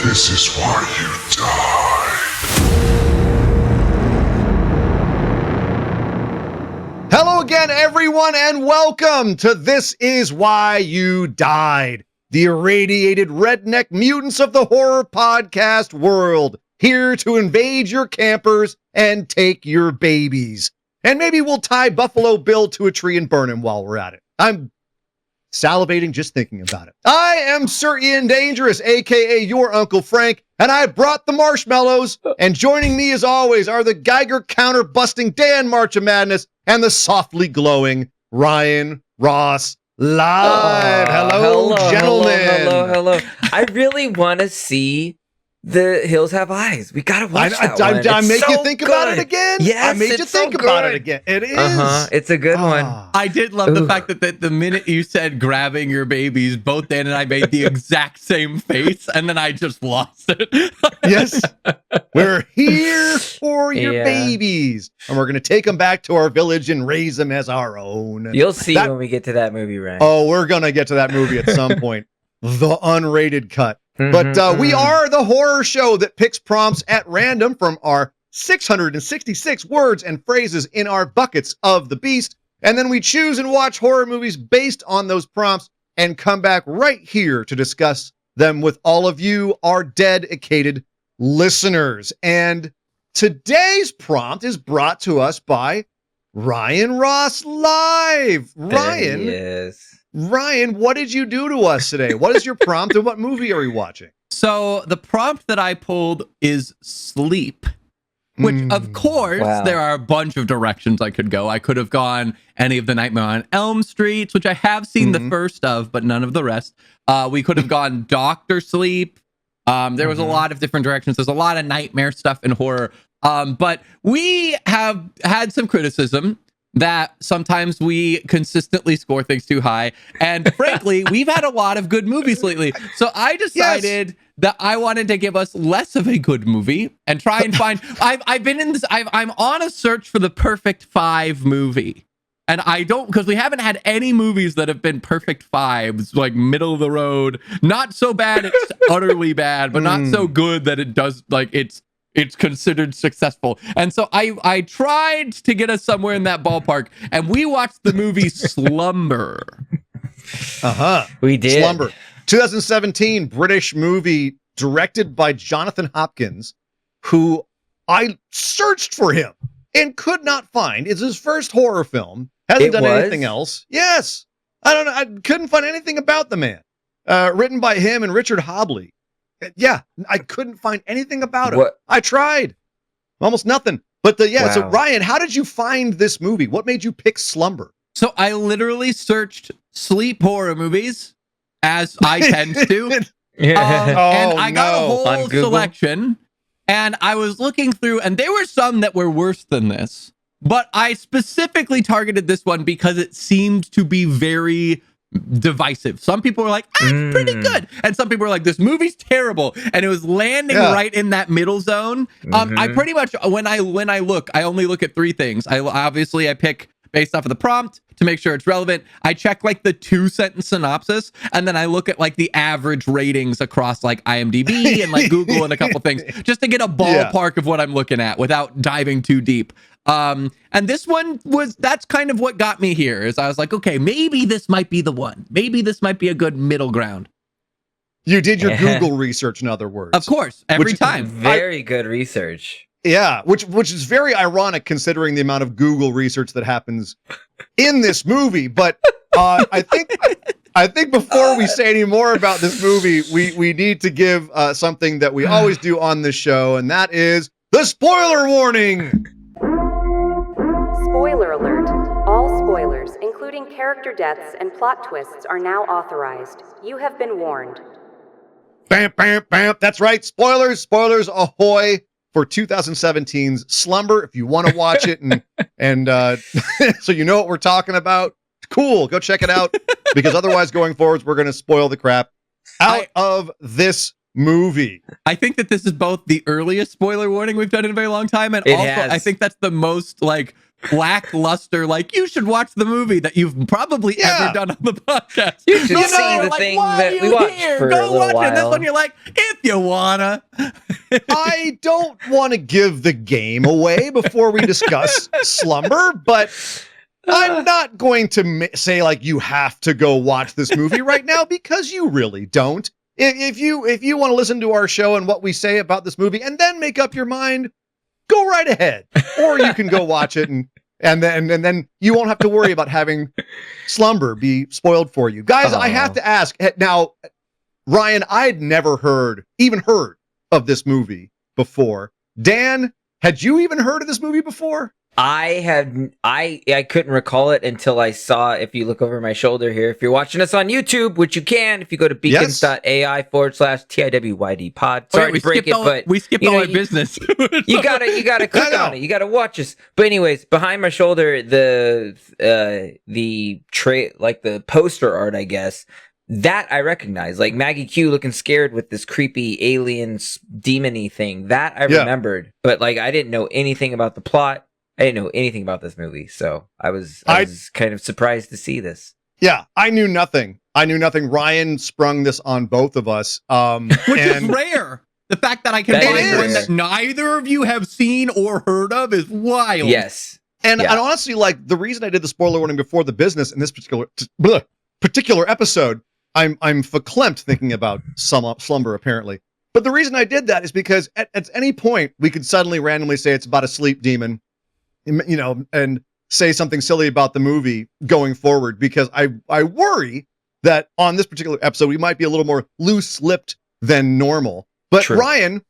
This is why you died. Hello again, everyone, and welcome to This Is Why You Died, the irradiated redneck mutants of the horror podcast world, here to invade your campers and take your babies. And maybe we'll tie Buffalo Bill to a tree and burn him while we're at it. I'm salivating just thinking about it. I am Sir Ian Dangerous, aka your Uncle Frank, and I brought the marshmallows, and joining me as always are the Geiger counter busting Dan March of Madness and the softly glowing Ryan Ross Live. Hello, gentlemen. Hello. I really want to see The Hills Have Eyes. We gotta watch that one. I make so you think about it again? Yes, I made you think about it again. It is. It's a good one. I did love the fact that the minute you said grabbing your babies, both Dan and I made the exact same face, and then I just lost it. Yes. We're here for your babies, and we're going to take them back to our village and raise them as our own. You'll see when we get to that movie, Ryan. Oh, we're going to get to that movie at some point. The unrated cut. But we are the horror show that picks prompts at random from our 666 words and phrases in our buckets of the beast. And then we choose and watch horror movies based on those prompts and come back right here to discuss them with all of you, our dedicated listeners. And today's prompt is brought to us by RyanRossLIVE. Ryan. Yes. Ryan, what did you do to us today? What is your prompt and what movie are we watching? So the prompt that I pulled is sleep, which of course there are a bunch of directions I could go. I could have gone any of the Nightmare on Elm Streets, which I have seen the first of, but none of the rest. We could have gone Doctor Sleep. There was a lot of different directions. There's a lot of nightmare stuff in horror. But we have had some criticism that sometimes we consistently score things too high. And frankly, we've had a lot of good movies lately. So I decided that I wanted to give us less of a good movie and try and find, I've been in this, I'm on a search for the perfect 5 movie. And I don't, because we haven't had any movies that have been perfect 5s, like middle of the road, not so bad, it's utterly bad, but not so good that it does, like it's considered successful. And so I tried to get us somewhere in that ballpark, and we watched the movie Slumber. We did. Slumber. 2017 British movie directed by Jonathan Hopkins, who I searched for him and could not find. It's his first horror film. Hasn't done anything else. Yes. I don't know. I couldn't find anything about the man. Written by him and Richard Hobley. Yeah, I couldn't find anything about him. I tried. Almost nothing. But so Ryan, how did you find this movie? What made you pick Slumber? So I literally searched sleep horror movies, as I tend to. And I got a whole selection. And I was looking through, and there were some that were worse than this. But I specifically targeted this one because it seemed to be very divisive. Some people were like, it's pretty good, and some people were like, this movie's terrible, and it was landing right in that middle zone. I pretty much, when I look, I only look at 3 things. I pick based off of the prompt to make sure it's relevant. I check like the 2-sentence synopsis, and then I look at like the average ratings across like IMDb and like Google and a couple things, just to get a ballpark of what I'm looking at without diving too deep. And this one that's kind of what got me here, is I was like, okay, maybe this might be the one. Maybe this might be a good middle ground. You did your Google research, in other words. Of course, every time. Very good research. Yeah, which is very ironic considering the amount of Google research that happens in this movie. But I think before we say any more about this movie, we need to give something that we always do on this show, and that is the spoiler warning. Spoiler alert. All spoilers, including character deaths and plot twists, are now authorized. You have been warned. Bam, bam, bam. That's right. Spoilers ahoy for 2017's Slumber. If you want to watch it and so you know what we're talking about, cool. Go check it out, because otherwise going forwards, we're going to spoil the crap out of this movie. I think that this is both the earliest spoiler warning we've done in a very long time, and I think that's the most like lackluster, like, you should watch the movie that you've probably ever done on the podcast. You should see the thing that we watched for a little while. And this one, you're like, it's if you wanna. I don't want to give the game away before we discuss Slumber, but I'm not going to say like you have to go watch this movie right now because you really don't. If you want to listen to our show and what we say about this movie and then make up your mind, go right ahead. Or you can go watch it and then you won't have to worry about having Slumber be spoiled for you. Guys, I have to ask now, Ryan, I'd never heard of this movie before. Dan, had you even heard of this movie before? I couldn't recall it until I saw, if you look over my shoulder here, if you're watching us on YouTube, which you can, if you go to beacons.ai/TIWYD pod. Sorry to break it, but we skipped all our business. You gotta click on it. You gotta watch us. But anyways, behind my shoulder, the poster art, I guess, that I recognize, like Maggie Q looking scared with this creepy alien demon-y thing. That I remembered, but like I didn't know anything about the plot. I didn't know anything about this movie, so I was kind of surprised to see this. Yeah, I knew nothing. Ryan sprung this on both of us, which is rare. The fact that I can find one that neither of you have seen or heard of is wild. Yes, and honestly, like the reason I did the spoiler warning before the business in this particular episode, I'm verklempt thinking about Slumber apparently. But the reason I did that is because at any point we could suddenly randomly say it's about a sleep demon, you know, and say something silly about the movie going forward, because I worry that on this particular episode we might be a little more loose-lipped than normal. But true. Ryan,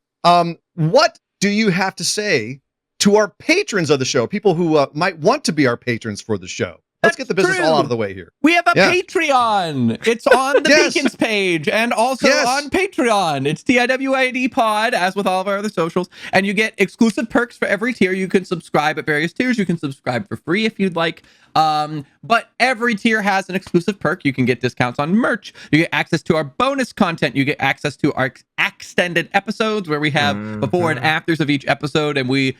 what do you have to say to our patrons of the show, people who might want to be our patrons for the show? Let's get the business all out of the way here. We have a Patreon. It's on the Beacons page and also on Patreon. It's TIWID pod, as with all of our other socials. And you get exclusive perks for every tier. You can subscribe at various tiers. You can subscribe for free if you'd like. But every tier has an exclusive perk. You can get discounts on merch. You get access to our bonus content. You get access to our extended episodes where we have before and afters of each episode, and we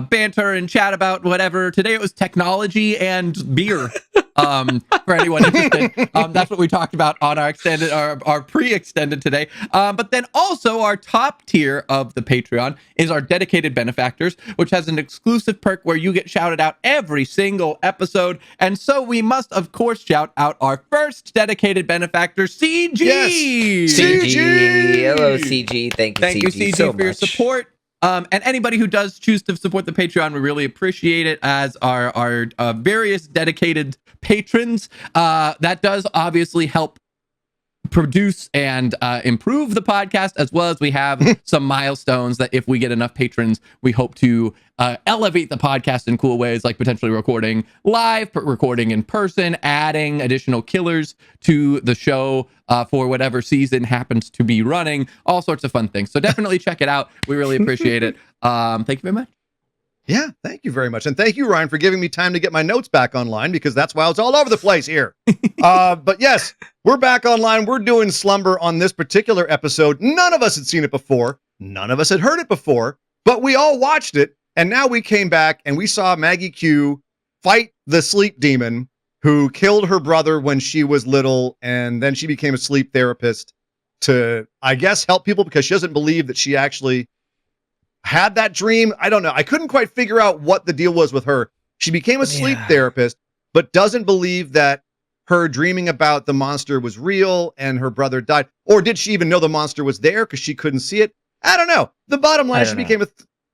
banter and chat about whatever. Today it was technology and beer. For anyone interested, that's what we talked about on our extended, our pre-extended today. But then also our top tier of the Patreon is our dedicated benefactors, which has an exclusive perk where you get shouted out every single episode. And so we must, of course, shout out our first dedicated benefactor, CG. Yes. CG. Hello, CG. Thank you, CG, so for your support. And anybody who does choose to support the Patreon, we really appreciate it, as our various dedicated patrons. That does obviously help produce and improve the podcast, as well as we have some milestones that if we get enough patrons, we hope to elevate the podcast in cool ways, like potentially recording live, recording in person, adding additional killers to the show for whatever season happens to be running, all sorts of fun things. So definitely check it out. We really appreciate it. Thank you very much. Yeah, thank you very much. And thank you, Ryan, for giving me time to get my notes back online, because that's why I was all over the place here. But yes, we're back online. We're doing Slumber on this particular episode. None of us had seen it before. None of us had heard it before, but we all watched it. And now we came back and we saw Maggie Q fight the sleep demon who killed her brother when she was little. And then she became a sleep therapist to, I guess, help people because she doesn't believe that she actually had that dream. I don't know. I couldn't quite figure out what the deal was with her. She became a sleep therapist, but doesn't believe that her dreaming about the monster was real and her brother died. Or did she even know the monster was there because she couldn't see it? I don't know. The bottom line is she became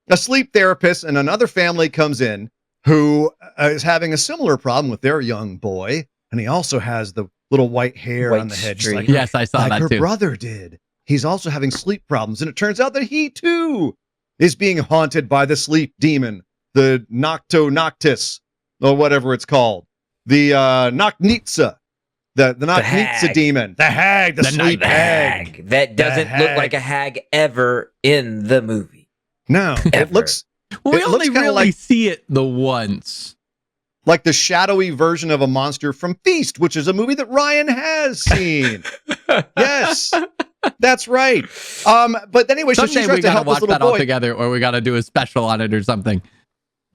a sleep therapist, and another family comes in who is having a similar problem with their young boy. And he also has the little white hair on the head. Like, yes, I saw like that her too. brother did. He's also having sleep problems. And it turns out that he too is being haunted by the sleep demon, the Noctis, or whatever it's called. The Nochnitsa. The Nochnitsa demon. The hag, the sleep hag. That doesn't look like a hag ever in the movie. No, it looks... Well, we only really see it the once. Like the shadowy version of a monster from Feast, which is a movie that Ryan has seen. Yes, that's right. But anyway, so she tries to help this little boy. All together, or we got to do a special on it or something.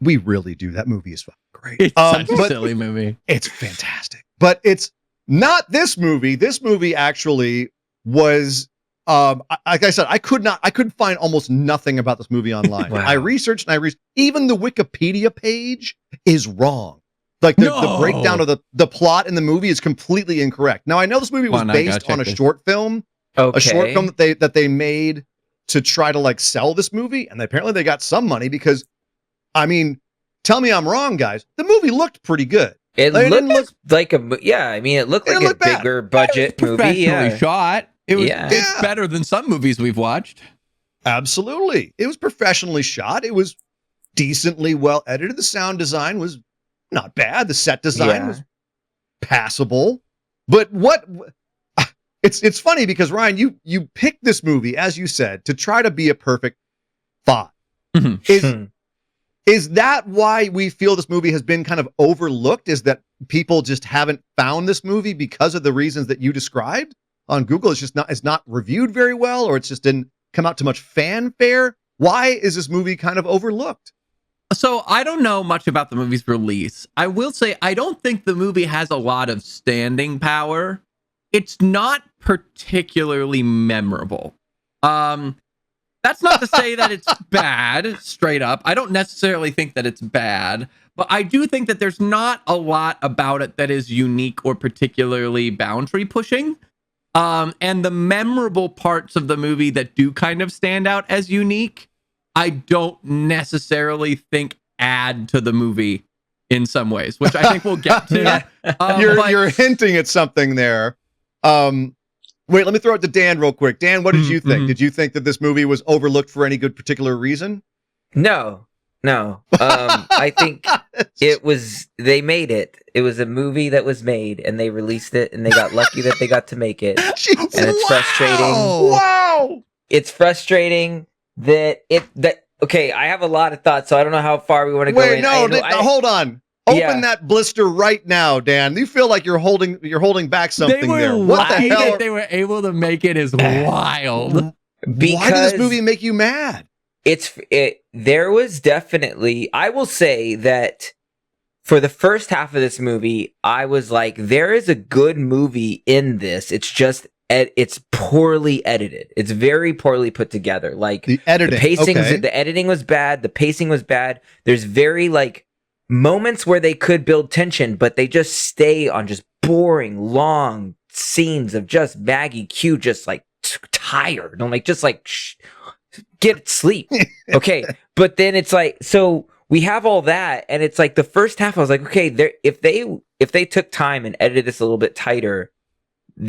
We really do. That movie is fucking great. It's such a silly movie. It's fantastic. But it's not this movie. This movie actually was like I said, I couldn't find almost nothing about this movie online. Wow. I researched even the Wikipedia page is wrong. Like the breakdown of the plot in the movie is completely incorrect. Now I know this movie was based on a short film, a short film that they made to try to like sell this movie, and apparently they got some money because, I mean, tell me I'm wrong, guys. The movie looked pretty good. It looked like a it looked like a bigger budget movie. Professionally shot. It's better than some movies we've watched. Absolutely. It was professionally shot. It was decently well edited. The sound design was not bad. The set design was passable. But it's funny because Ryan, you picked this movie, as you said, to try to be a perfect thought. Mm-hmm. Is that why we feel this movie has been kind of overlooked? Is that people just haven't found this movie because of the reasons that you described? On Google, it's not reviewed very well, or it's just didn't come out to much fanfare. Why is this movie kind of overlooked? So I don't know much about the movie's release. I will say I don't think the movie has a lot of staying power. It's not particularly memorable. That's not to say that it's bad, straight up. I don't necessarily think that it's bad, but I do think that there's not a lot about it that is unique or particularly boundary pushing. And the memorable parts of the movie that do kind of stand out as unique, I don't necessarily think add to the movie in some ways, which I think we'll get to. You're hinting at something there. Wait, let me throw it to Dan real quick. Dan, what did you think? Did you think that this movie was overlooked for any good particular reason? No. I think they made it. It was a movie that was made and they released it and they got lucky that they got to make it. Jeez, and it's frustrating. Wow. It's frustrating okay, I have a lot of thoughts, so I don't know how far we want to go in. Hold on. Open that blister right now, Dan. You feel like you're holding back something there. What the hell? That they were able to make it is wild. Why did this movie make you mad? There was definitely, I will say that for the first half of this movie, I was like, there is a good movie in this. It's just, it's poorly edited. It's very poorly put together. Like the editing, the editing was bad. The pacing was bad. There's very like moments where they could build tension, but they just stay on just boring, long scenes of just Maggie Q just like tired. I'm like, just like, get sleep. Okay. But then it's like, so we have all that. And it's like the first half, I was like, okay, if they took time and edited this a little bit tighter,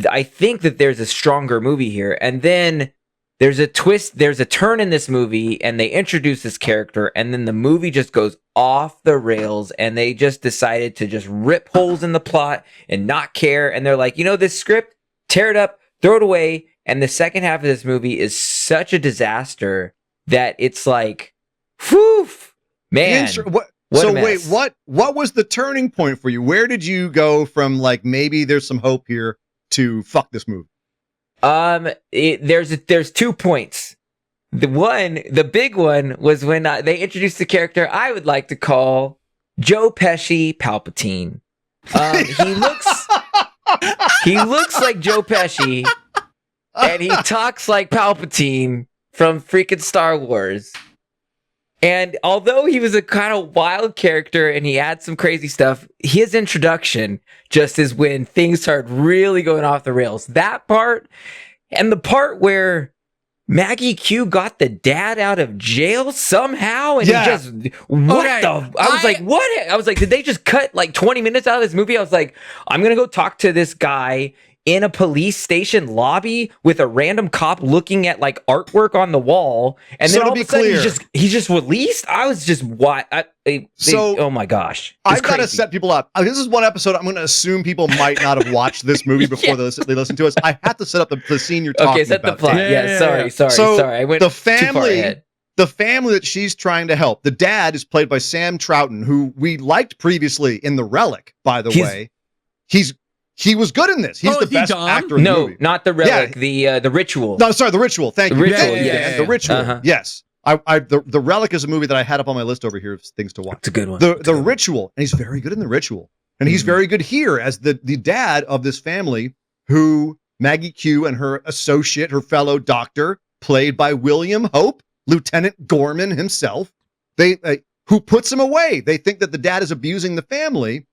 I think that there's a stronger movie here. And then there's a twist, there's a turn in this movie, and they introduce this character, and then the movie just goes off the rails, and they just decided to just rip holes in the plot and not care. And they're like, this script, tear it up, throw it away. And the second half of this movie is such a disaster that it's like, whew, man. What was the turning point for you? Where did you go from like, maybe there's some hope here to fuck this movie? There's 2 points. The big one was when they introduced the character I would like to call Joe Pesci Palpatine. He looks like Joe Pesci, and he talks like Palpatine from freaking Star Wars. And although he was a kind of wild character and he had some crazy stuff, his introduction just is when things started really going off the rails. That part, and the part where Maggie Q got the dad out of jail somehow, and he just, I was like, did they just cut like 20 minutes out of this movie? I was like, I'm going to go talk to this guy in a police station lobby with a random cop looking at like artwork on the wall, and then all of a sudden he's just released. I was just oh my gosh! I've got to set people up. This is one episode I'm going to assume people might not have watched this movie before they listen to us. I have to set up the scene you're talking about. Okay, set the plot. Sorry. I went too far ahead. The family that she's trying to help. The dad is played by Sam Troughton, who we liked previously in The Relic. By the way, he was good in this. He's the best actor in the movie. No, not The Relic. The Ritual. No, sorry, The Ritual. Thank you. The Ritual, yes. The Ritual. Uh-huh. Yes. The Relic is a movie that I had up on my list over here of things to watch. It's a good one. The Ritual, and he's very good in The Ritual. And he's very good here as the dad of this family who Maggie Q and her associate, her fellow doctor, played by William Hope, Lieutenant Gorman himself, who puts him away. They think that the dad is abusing the family,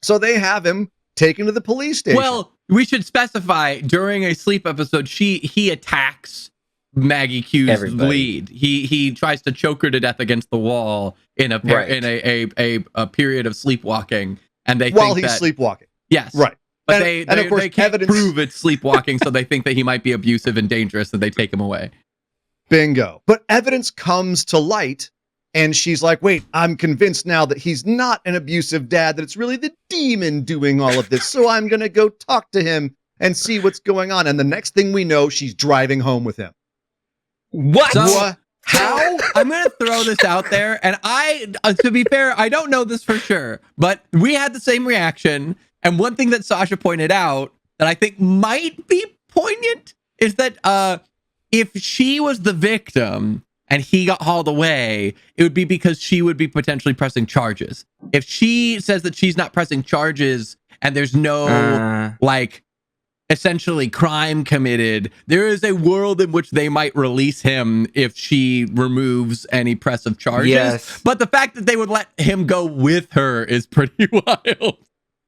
so they have him taken to the police station. Well, we should specify during a sleep episode, he attacks Maggie Q's lead. He tries to choke her to death against the wall in a period of sleepwalking, and they while think he's sleepwalking. Yes, right. But and they of course, they can't evidence prove it's sleepwalking, so they think that he might be abusive and dangerous, and they take him away. Bingo. But evidence comes to light, and she's like, wait, I'm convinced now that he's not an abusive dad, that it's really the demon doing all of this. So I'm going to go talk to him and see what's going on. And the next thing we know, she's driving home with him. What? So, how? I'm going to throw this out there. And to be fair, I don't know this for sure, but we had the same reaction. And one thing that Sasha pointed out that I think might be poignant is that if she was the victim and he got hauled away, it would be because she would be potentially pressing charges. If she says that she's not pressing charges and there's no essentially crime committed, there is a world in which they might release him if she removes any press of charges. Yes. But the fact that they would let him go with her is pretty wild.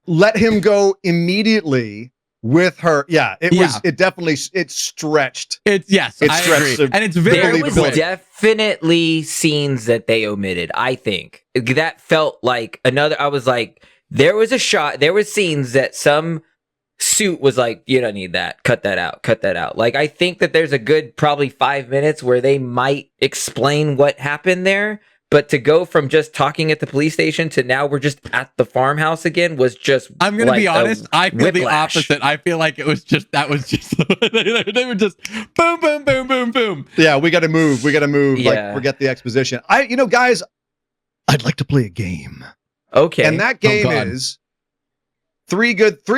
Let him go immediately with her. Yeah, it definitely stretched. I agree. And it's very there was definitely scenes that they omitted. I think that felt like I was like, there was a shot, there was scenes that some suit was like, you don't need that, cut that out. Like, I think that there's a good probably 5 minutes where they might explain what happened there. But to go from just talking at the police station to now we're just at the farmhouse again was just. I'm going to be honest. I feel the opposite. I feel like they were just boom, boom, boom, boom, boom. Yeah, we got to move. Yeah. Like, forget the exposition. Guys, I'd like to play a game. Okay. And that game is three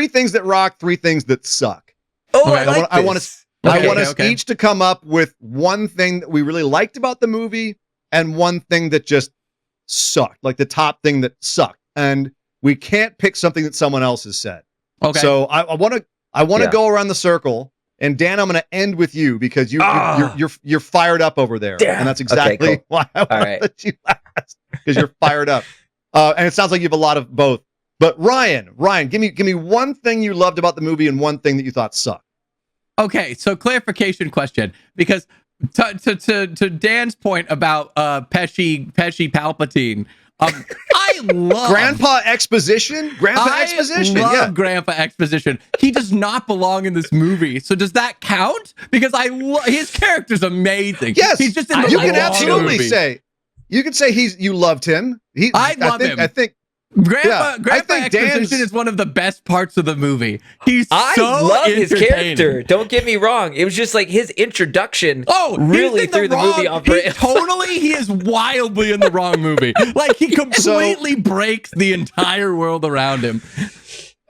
things that rock, 3 things that suck. Oh, okay, I want us Okay. each to come up with one thing that we really liked about the movie and one thing that just sucked, like the top thing that sucked. And we can't pick something that someone else has said. Okay. So I want to go around the circle, and Dan, I'm going to end with you because you're fired up over there, and that's exactly why I want to let you last, because you're fired up. And it sounds like you have a lot of both. But Ryan, give me one thing you loved about the movie and one thing that you thought sucked. Okay, so clarification question, because to Dan's point about Pesci Palpatine, I love Grandpa Exposition. I love Grandpa Exposition. He does not belong in this movie. So does that count? Because his character's amazing. Yes, he's just in the you can absolutely movie. say. You can say you loved him. I love him. I think Grandpa Exposition is one of the best parts of the movie. I love his character. Don't get me wrong. It was just like his introduction. Really threw the movie off. He is wildly in the wrong movie. Like, he completely breaks the entire world around him.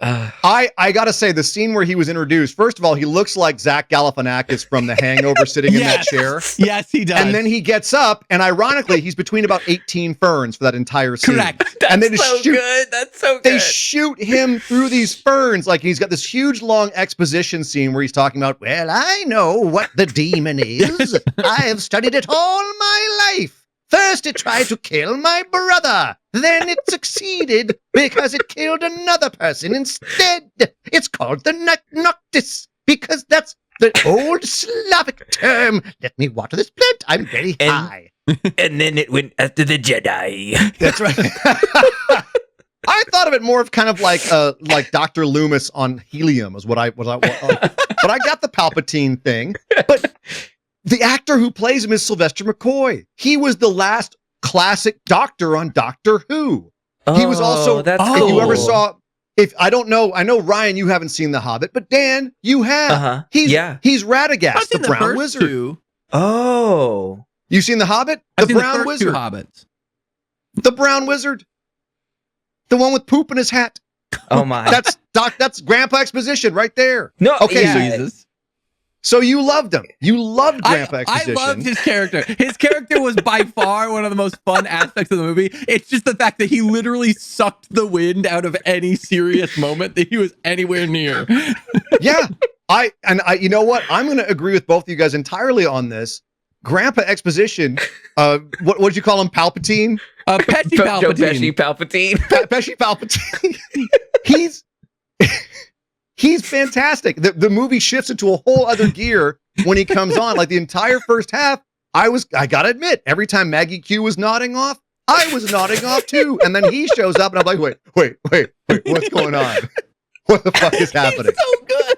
I gotta say, the scene where he was introduced, first of all, he looks like Zach Galifianakis from The Hangover sitting in that chair. Yes, he does. And then he gets up, and ironically, he's between about 18 ferns for that entire scene. Correct. That's so good. They shoot him through these ferns. Like, he's got this huge, long exposition scene where he's talking about, well, I know what the demon is. I have studied it all my life. First, it tried to kill my brother. Then it succeeded because it killed another person instead. It's called the Noctis because that's the old Slavic term. Let me water this plant. I'm very high. And then it went after the Jedi. That's right. I thought of it more of kind of like Dr. Loomis on helium is what I but I got the Palpatine thing. But the actor who plays him is Sylvester McCoy. He was the last classic Doctor on Doctor Who. He was also, if you ever saw, I know Ryan, you haven't seen The Hobbit, but Dan, you have. He's Radagast, the Brown Wizard. 2. Oh. You seen The Hobbit? I've seen Brown the first Wizard. 2 Hobbits. The Brown Wizard. The one with poop in his hat. Oh my. That's Grandpa Exposition right there. No, okay, so you loved him. You loved Grandpa Exposition. I loved his character. His character was by far one of the most fun aspects of the movie. It's just the fact that he literally sucked the wind out of any serious moment that he was anywhere near. Yeah. You know what? I'm going to agree with both of you guys entirely on this. Grandpa Exposition, what did you call him? Palpatine? Joe Pesci Pesci Palpatine. Palpatine. Pesci Palpatine. He's fantastic. The movie shifts into a whole other gear when he comes on. Like the entire first half, I gotta admit, every time Maggie Q was nodding off, I was nodding off too. And then he shows up and I'm like, wait, what's going on? What the fuck is happening?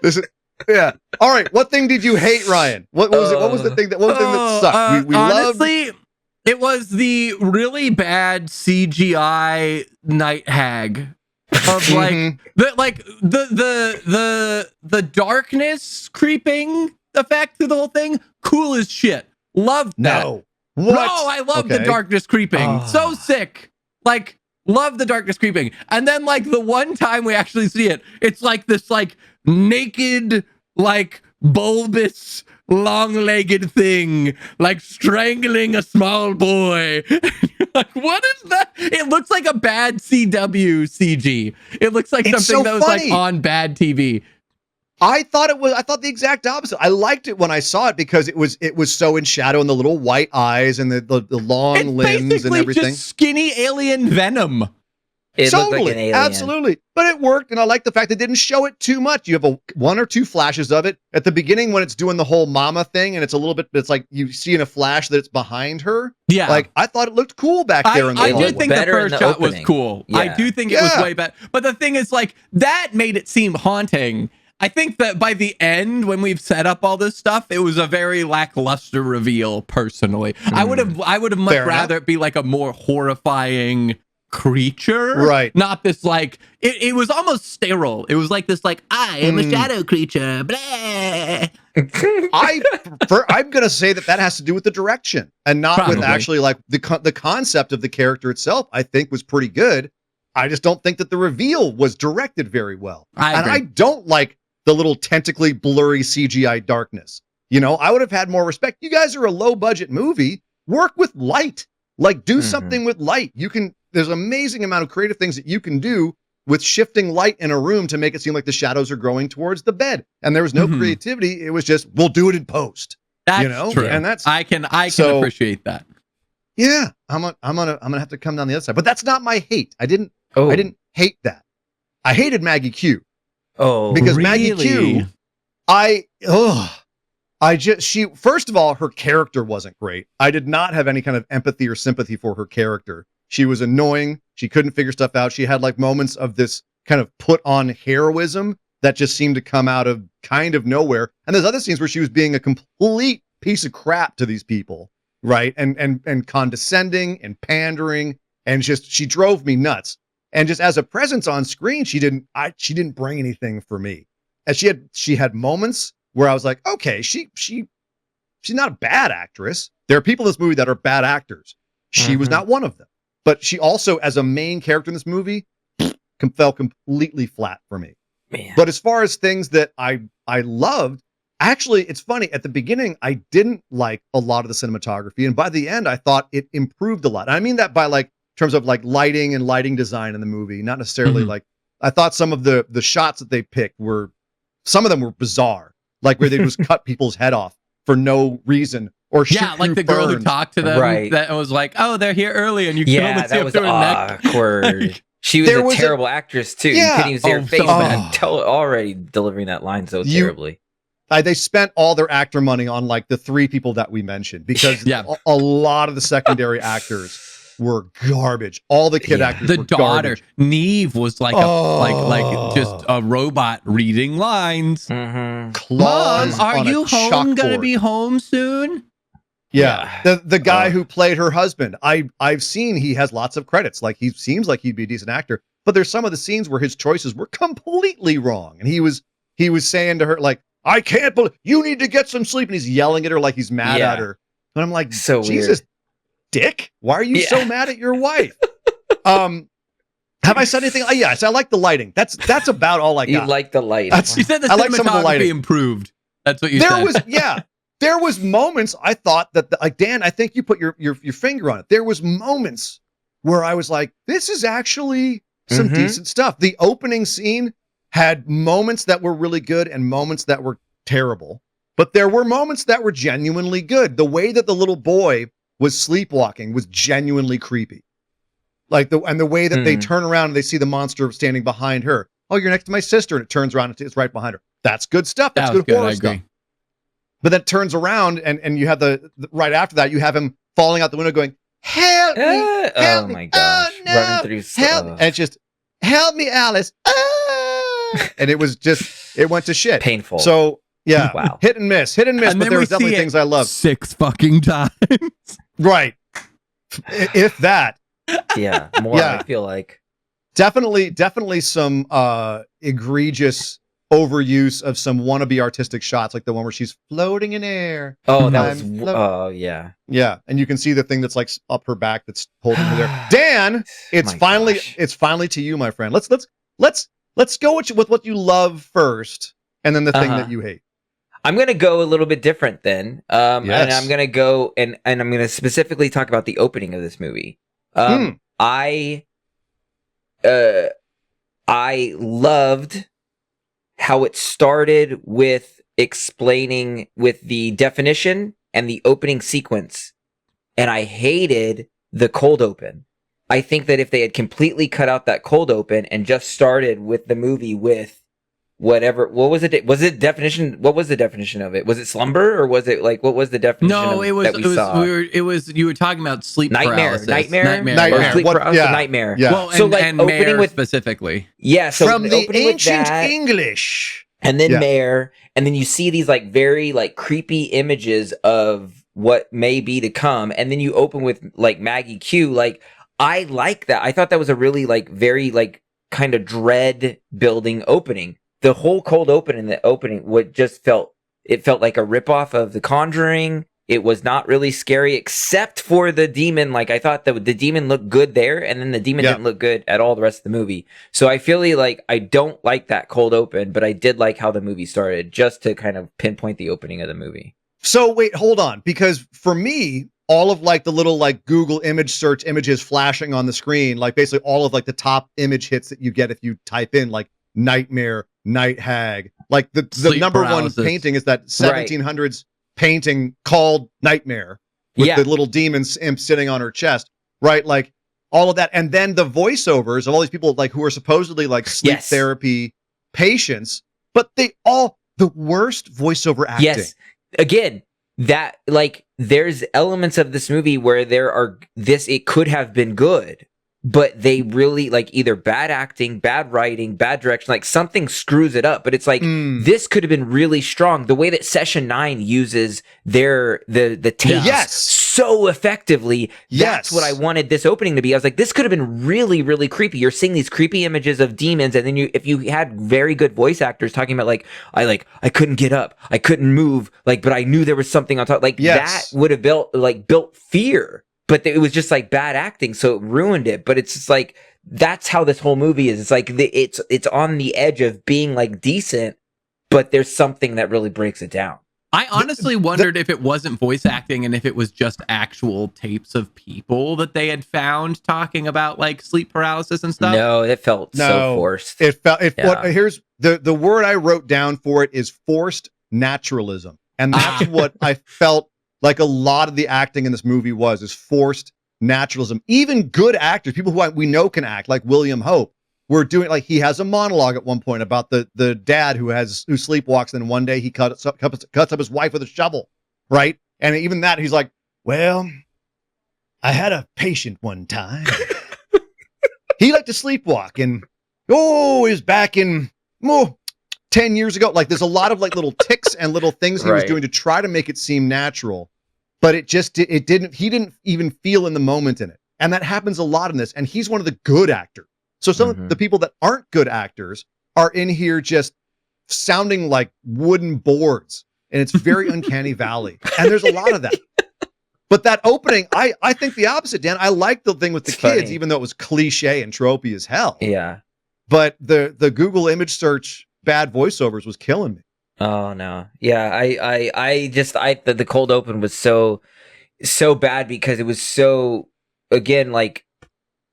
He's so good. Yeah. All right. What thing did you hate, Ryan? What was it? What was the thing that sucked? We honestly, it was the really bad CGI night hag of like the darkness creeping effect to the whole thing. Cool as shit. Loved that. No. What? No, I love the darkness creeping. So sick. Like, love the darkness creeping. And then like the one time we actually see it, it's like this like naked, like bulbous, long-legged thing, like strangling a small boy. Like, what is that? It looks like a bad CW CG. It looks like something that was like on bad TV. I thought the exact opposite. I liked it when I saw it because it was so in shadow and the little white eyes and the long limbs and everything. Just skinny alien Venom. It looked like an alien. Absolutely. But it worked, and I like the fact they didn't show it too much. You have one or two flashes of it at the beginning when it's doing the whole mama thing, and it's a little bit, it's like you see in a flash that it's behind her. Yeah. Like, I thought it looked cool back there. I do think the first shot was cool. Yeah. I do think it was way better. But the thing is, like, that made it seem haunting. I think that by the end, when we've set up all this stuff, it was a very lackluster reveal, personally. I would have much rather it be like a more horrifying creature, right? Not this like it was almost sterile. It was like this like I am a shadow creature. Blah. I'm gonna say that has to do with the direction and not with actually like the concept of the character itself. I think was pretty good. I just don't think that the reveal was directed very well, I don't like the little tentacly blurry CGI darkness. You know, I would have had more respect. You guys are a low budget movie. Work with light. Like, do something with light. There's an amazing amount of creative things that you can do with shifting light in a room to make it seem like the shadows are growing towards the bed. And there was no creativity. It was just, we'll do it in post. That's true. And that's I can appreciate that. Yeah, I'm gonna have to come down the other side. But that's not my hate. I didn't hate that. I hated Maggie Q. Oh, because really? Maggie Q, first of all, her character wasn't great. I did not have any kind of empathy or sympathy for her character. She was annoying. She couldn't figure stuff out. She had like moments of this kind of put on heroism that just seemed to come out of kind of nowhere. And there's other scenes where she was being a complete piece of crap to these people, right? And condescending and pandering, and she drove me nuts. And just as a presence on screen, she didn't bring anything for me. And she had moments where I was like, okay, she's not a bad actress. There are people in this movie that are bad actors. She was not one of them. But she also, as a main character in this movie, fell completely flat for me. Man. But as far as things that I loved, actually, it's funny. At the beginning, I didn't like a lot of the cinematography, and by the end, I thought it improved a lot. And I mean that by like terms of like lighting and lighting design in the movie, not necessarily like I thought some of the shots that they picked some of them were bizarre, like where they just cut people's head off for no reason. Or like the girl who talked to them, right? That was like, oh, they're here early, and you can only see up to her neck. Awkward. She was a terrible actress too. You couldn't even see her face, but already delivering that line so terribly. They spent all their actor money on like the three people that we mentioned because a lot of the secondary actors were garbage. All the kid actors were daughter, garbage. Neve, was like like just a robot reading lines. Claws. Mom, are you gonna be home soon? Yeah. The guy who played her husband, I've seen he has lots of credits. Like he seems like he'd be a decent actor, but there's some of the scenes where his choices were completely wrong. And he was saying to her, like, I can't believe you need to get some sleep. And he's yelling at her like he's mad at her. And I'm like, so Jesus, weird. Dick, why are you so mad at your wife? Have I said anything? Yes, I like the lighting. That's about all I got. You like the lighting. You said the cinematography improved. That's what you said. There was moments I thought that, like, Dan, I think you put your finger on it. There was moments where I was like, this is actually some decent stuff. The opening scene had moments that were really good and moments that were terrible. But there were moments that were genuinely good. The way that the little boy was sleepwalking was genuinely creepy. Like the way that they turn around and they see the monster standing behind her. Oh, you're next to my sister, and it turns around and it's right behind her. That's good stuff. That's good horror stuff. But then it turns around and you have the right after that, you have him falling out the window going, help me, help oh me. my gosh. Oh, no. Running through help me. And it's just, help me, Alice. And it was just, it went to shit. Painful. So, yeah. Wow. Hit and miss, And but there was definitely things I loved. 6 fucking times. Right. If that. Yeah. More, I feel like. Definitely some egregious overuse of some wannabe artistic shots, like the one where she's floating in air. Oh, that was. Oh, yeah. Yeah, and you can see the thing that's like up her back that's holding her there. Dan, it's finally to you, my friend. Let's go with what you love first, and then the thing that you hate. I'm gonna go a little bit different then, and I'm gonna go and I'm gonna specifically talk about the opening of this movie. I loved how it started with explaining with the definition and the opening sequence, and I hated the cold open. I think that if they had completely cut out that cold open and just started with the movie with whatever, what was it? Was it definition? What was the definition of it? Was it slumber, or was it like, what was the definition? No, it was. You were talking about sleep paralysis. Nightmare. Nightmare. Yeah. Well, so like and opening mare with specifically. Yeah. So from the ancient that, English, and then mare, and then you see these like very like creepy images of what may be to come, and then you open with like Maggie Q. Like I like that. I thought that was a really like very like kind of dread building opening. The whole cold open in the opening felt like a ripoff of The Conjuring. It was not really scary except for the demon. Like I thought that the demon looked good there, and then the demon didn't look good at all the rest of the movie. So I feel like I don't like that cold open, but I did like how the movie started, just to kind of pinpoint the opening of the movie. So wait, hold on, because for me, all of like the little like Google image search images flashing on the screen, like basically all of like the top image hits that you get if you type in like nightmare, night hag, like the number paralysis. One painting is that 1700s painting called Nightmare with the little demon imp sitting on her chest, right? Like all of that, and then the voiceovers of all these people like who are supposedly like sleep therapy patients, but they all the worst voiceover acting. Yes, again, that like there's elements of this movie where it could have been good, but they really like either bad acting, bad writing, bad direction, like something screws it up. But it's like this could have been really strong. The way that Session 9 uses the tapes so effectively, that's what I wanted this opening to be. I was like, this could have been really, really creepy. You're seeing these creepy images of demons, and then if you had very good voice actors talking about like I couldn't get up, I couldn't move, like, but I knew there was something on top. Like that would have built fear. But it was just like bad acting, so it ruined it. But it's just like that's how this whole movie is. It's like it's on the edge of being like decent, but there's something that really breaks it down. I honestly wondered if it wasn't voice acting and if it was just actual tapes of people that they had found talking about like sleep paralysis and stuff. No, it felt so forced. Here's the word I wrote down for it is forced naturalism, and that's what I felt. Like a lot of the acting in this movie is forced naturalism. Even good actors, people who we know can act, like William Hope, were doing like he has a monologue at one point about the dad who sleepwalks, and one day he cuts up his wife with a shovel, right? And even that, he's like, well, I had a patient one time. He liked to sleepwalk, and he was back in 10 years ago. Like there's a lot of like little ticks and little things he was doing to try to make it seem natural, but he didn't even feel in the moment in it. And that happens a lot in this. And he's one of the good actors. So some of the people that aren't good actors are in here just sounding like wooden boards, and it's very uncanny valley. And there's a lot of that. But that opening, I think the opposite, Dan. I like the thing with the kids, funny. Even though it was cliche and tropey as hell. Yeah. But the Google image search bad voiceovers was killing me. Oh no. Yeah, the cold open was so bad because it was so, again, like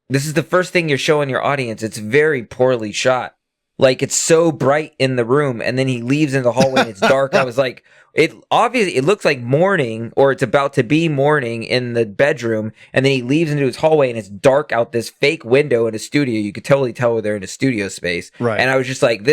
this is the first thing you're showing your audience. It's very poorly shot. like it's so bright in the room, and then he leaves in the hallway and it's dark. I was like, it looks like morning, or it's about to be morning in the bedroom, and then he leaves into his hallway and it's dark out this fake window in a studio. You could totally tell they're in a studio space. Right. And I was just like,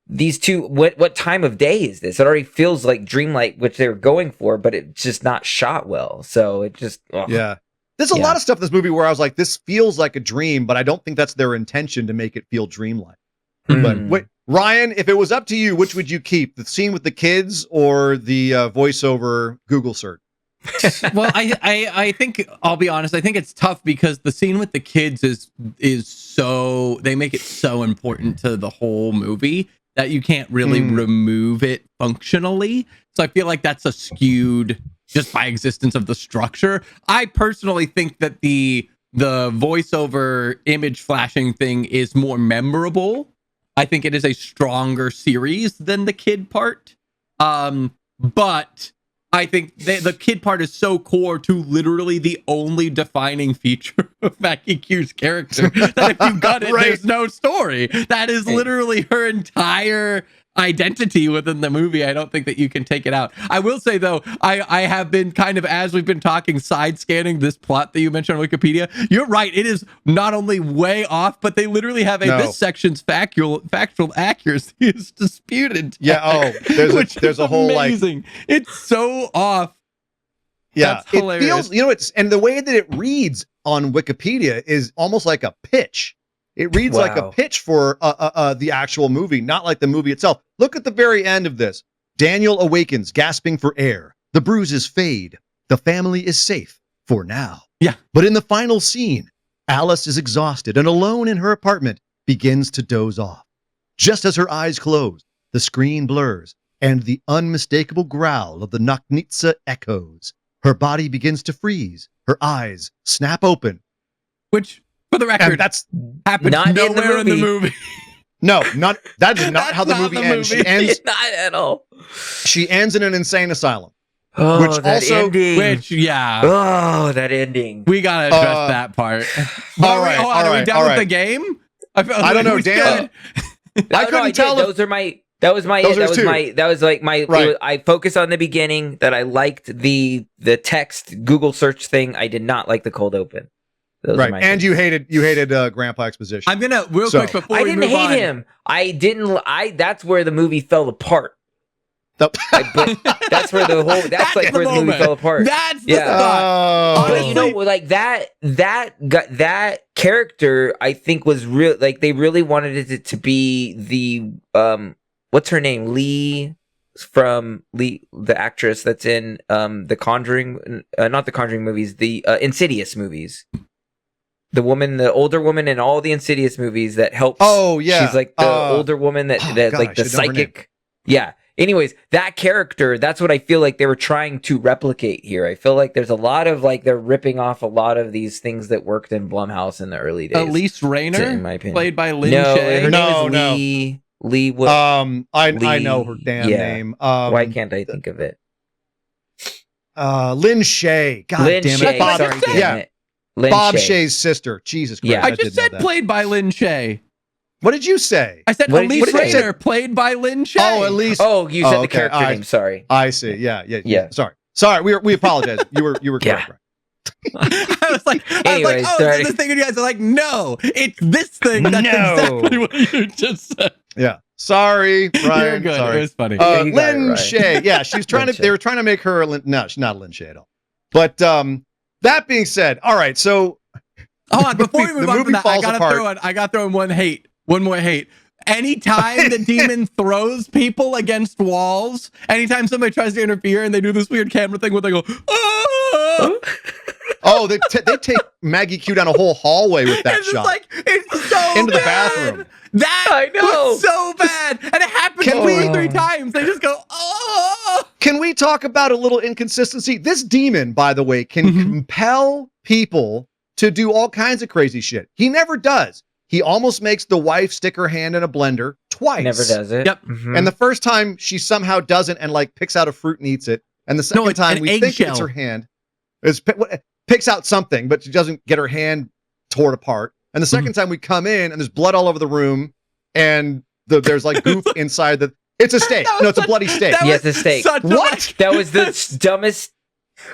these two, what time of day is this? It already feels like dreamlike, which they were going for, but it's just not shot well. So it just, ugh. Yeah. There's a lot of stuff in this movie where I was like, this feels like a dream, but I don't think that's their intention to make it feel dreamlike. But wait, Ryan, if it was up to you, which would you keep? The scene with the kids or the voiceover Google search? Well, I think, I'll be honest, I think it's tough because the scene with the kids is so, they make it so important to the whole movie that you can't really remove it functionally. So I feel like that's a skewed just by existence of the structure. I personally think that the voiceover image flashing thing is more memorable. I think it is a stronger series than the kid part. But I think the kid part is so core to literally the only defining feature of Maggie Q's character that if you got it, there's no story. That is literally her entire identity within the movie. I don't think that you can take it out. I will say, though, I have been kind of, as we've been talking, side scanning this plot that you mentioned on Wikipedia. You're right. It is not only way off, but they literally have this section's factual accuracy is disputed. Yeah. Oh, there's a whole amazing. It's so off. Yeah. That's hilarious. It feels, and the way that it reads on Wikipedia is almost like a pitch. It reads like a pitch for the actual movie, not like the movie itself. Look at the very end of this. Daniel awakens, gasping for air. The bruises fade. The family is safe for now. Yeah. But in the final scene, Alice is exhausted and alone in her apartment begins to doze off. Just as her eyes close, the screen blurs and the unmistakable growl of the Naknitsa echoes. Her body begins to freeze. Her eyes snap open. Which, for the record, that's happens nowhere in the movie. No, that is not how the movie ends. She ends not at all. She ends in an insane asylum. Oh, which that also, ending. Oh, that ending. We gotta address that part. All right, are we done with the game? I don't know, Dan. I couldn't tell. Those are my. That was like my. Right. I focused on the beginning that I liked the text Google search thing. I did not like the cold open. Those right, and you hated Grandpa Exposition. I'm gonna quick before we move on. I didn't hate him. I didn't. That's where the movie fell apart. That's where the whole. That's like where the movie fell apart. That's the thought. But you know, like that character, I think was real. Like they really wanted it to be the what's her name, Lee, the actress that's in the Conjuring, not the Conjuring movies, the Insidious movies. The woman, the older woman in all the Insidious movies that helps. Oh yeah, she's like the older woman that like the psychic. Yeah. Anyways, that character, that's what I feel like they were trying to replicate here. I feel like there's a lot of like they're ripping off a lot of these things that worked in Blumhouse in the early days. Elise Rayner, in my opinion, played by Lynn Shay. Her name is Lee. Lee. What? I know her damn name. Why can't I think of it? Lynn Shay. God Lynn damn Shay. it. Bob, Sorry, yeah. Lynn Bob Shay. Shay's sister. Jesus Christ. Yeah. I just said played by Lynn Shay. What did you say? I said Elise Rayner, played by Lynn Shay. Oh, Elise. Oh, you said the character name. Sorry. I see. Yeah. Sorry. We apologize. You were correct. I was like, Anyways, oh, sorry. this thing, and you guys are like, no, it's this thing. That's exactly what you just said. Yeah. Sorry, Ryan. You're good. Sorry. It was funny. Lynn Shay. Yeah, she's trying to. They were trying to make her. No, she's not Lynn Shay at all. But that being said, all right. So hold on. Before we move on from that, I gotta throw in one more hate. Anytime the demon throws people against walls, anytime somebody tries to interfere and they do this weird camera thing where they go, oh, oh, they take Maggie Q down a whole hallway with that shot. Like, it's so into bad. The bathroom. That I know. was so bad. And it happened 2-3 times. They just go, oh. Can we talk about a little inconsistency? This demon, by the way, can compel people to do all kinds of crazy shit. He never does. He almost makes the wife stick her hand in a blender twice. Never does it. Yep. Mm-hmm. And the first time she somehow doesn't and like picks out a fruit and eats it. And the second time we think it's her hand. Picks out something, but she doesn't get her hand torn apart. And the second time we come in and there's blood all over the room and there's like goof inside the. It's a steak. No, it's a bloody steak. Yeah, it's a steak. What? That was the dumbest.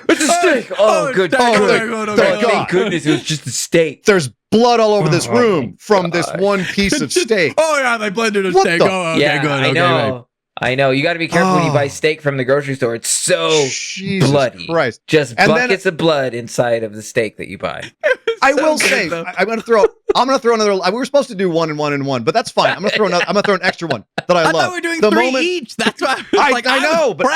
It's a steak. Good. Thank goodness it was just a steak. There's blood all over this room from this one piece of steak. Oh yeah, they blended a steak. Oh, okay, yeah, good. I know. I know. You got to be careful when you buy steak from the grocery store. It's so bloody. Christ. Just buckets of blood inside of the steak that you buy. I will say, I'm gonna throw another. We were supposed to do 1 and 1 and 1, but that's fine. I'm gonna throw an extra one that I love. I thought we were doing three each. That's why I know, but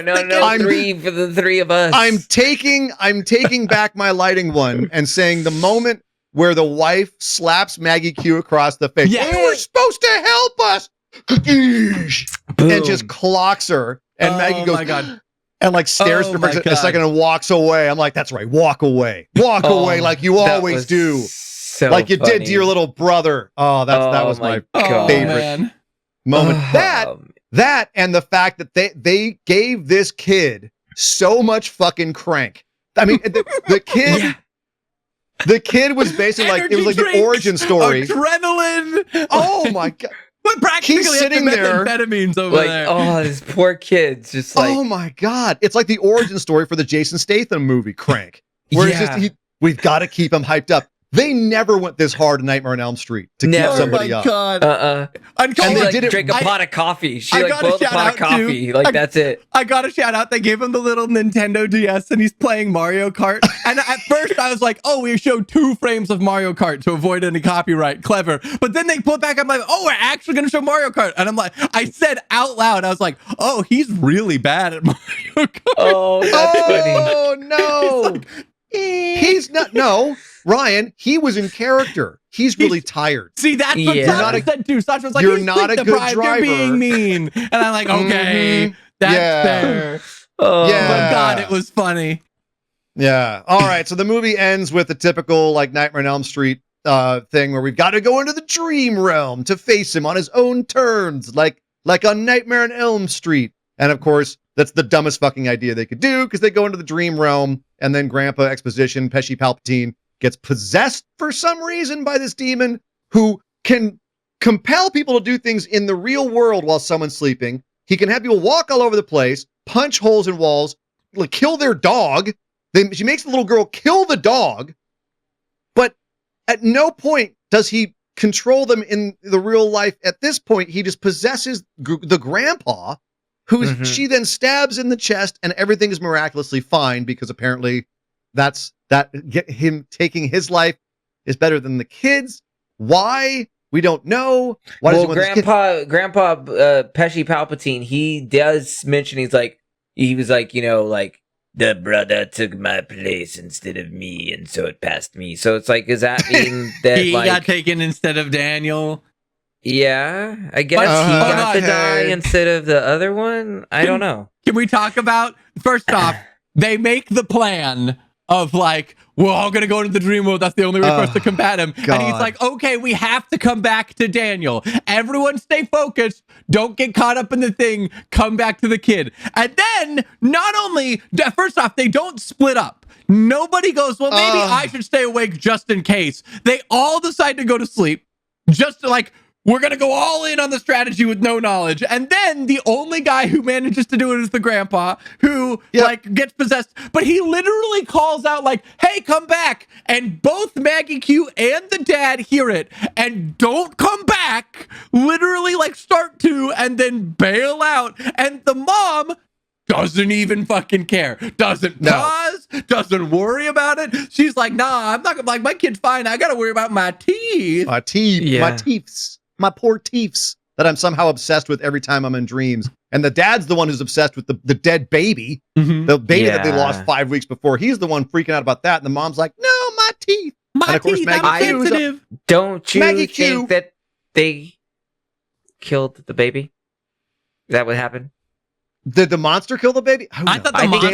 no, 3 for the 3 of us. I'm taking back my lighting one and saying the moment where the wife slaps Maggie Q across the face. Yeah. You were supposed to help us. And just clocks her, and Maggie goes, my God. And like stares at her for a second and walks away. I'm like, that's right, walk away away like you always do, so like you funny. did to your little brother. That was my favorite moment. That and the fact that they gave this kid so much fucking crank. I mean, the kid. Yeah. The kid was basically like, it was like the origin story. Adrenaline. Oh my God. But practically he's sitting there, methamphetamines over there. Oh, this poor kid's just like, oh my God. It's like the origin story for the Jason Statham movie, Crank. Where it's just, we've got to keep him hyped up. They never went this hard in Nightmare on Elm Street to keep somebody up. And they did drink a pot of coffee. She like boiled a pot of coffee. That's it. I got a shout out. They gave him the little Nintendo DS and he's playing Mario Kart. And at first I was like, oh, we showed 2 frames of Mario Kart to avoid any copyright. Clever. But then they pulled back. I'm like, oh, we're actually going to show Mario Kart. And I'm like, I said out loud, I was like, oh, he's really bad at Mario Kart. Oh, that's funny. Oh, no. He's not. No, Ryan, he was in character. He's really tired. See, that's what Sasha said too. Sasha was like, you're not a good driver. You're being mean. And I'm like, okay, that's fair. Oh, but God, it was funny. Yeah. All right. So the movie ends with the typical like Nightmare on Elm Street thing where we've got to go into the dream realm to face him on his own terms, like on Nightmare on Elm Street. And of course, that's the dumbest fucking idea they could do because they go into the dream realm and then Grandpa Exposition, Pesci Palpatine, gets possessed for some reason by this demon who can compel people to do things in the real world while someone's sleeping. He can have people walk all over the place, punch holes in walls, like kill their dog. She makes the little girl kill the dog, but at no point does he control them in the real life. At this point, he just possesses the grandpa, who she then stabs in the chest, and everything is miraculously fine because apparently him taking his life is better than the kids. Why? We don't know. Why does Grandpa Pesci Palpatine, he does mention he was like, the brother took my place instead of me, and so it passed me. So it's like, does that mean that he got taken instead of Daniel? Yeah, I guess he got to die instead of the other one. I don't know. Can we talk about, first off, they make the plan of like, we're all going to go into the dream world. That's the only way for us to combat him. God. And he's like, okay, we have to come back to Daniel. Everyone stay focused. Don't get caught up in the thing. Come back to the kid. And then, not only, first off, they don't split up. Nobody goes, well, maybe I should stay awake just in case. They all decide to go to sleep. Just to like, we're going to go all in on the strategy with no knowledge. And then the only guy who manages to do it is the grandpa who like gets possessed. But he literally calls out like, hey, come back. And both Maggie Q and the dad hear it and don't come back. Literally like start to and then bail out. And the mom doesn't even fucking care. Doesn't pause. Doesn't worry about it. She's like, nah, I'm not like, my kid's fine. I got to worry about my teeth. My teeth. Yeah. My teeths. My poor teeths that I'm somehow obsessed with every time I'm in dreams. And the dad's the one who's obsessed with the dead baby, the baby that they lost 5 weeks before. He's the one freaking out about that. And the mom's like, no, my teeth. My and of course, teeth, Maggie I'm sensitive. Don't you Maggie think that they killed the baby? Is that what happened? Did the monster kill the baby? I thought the monster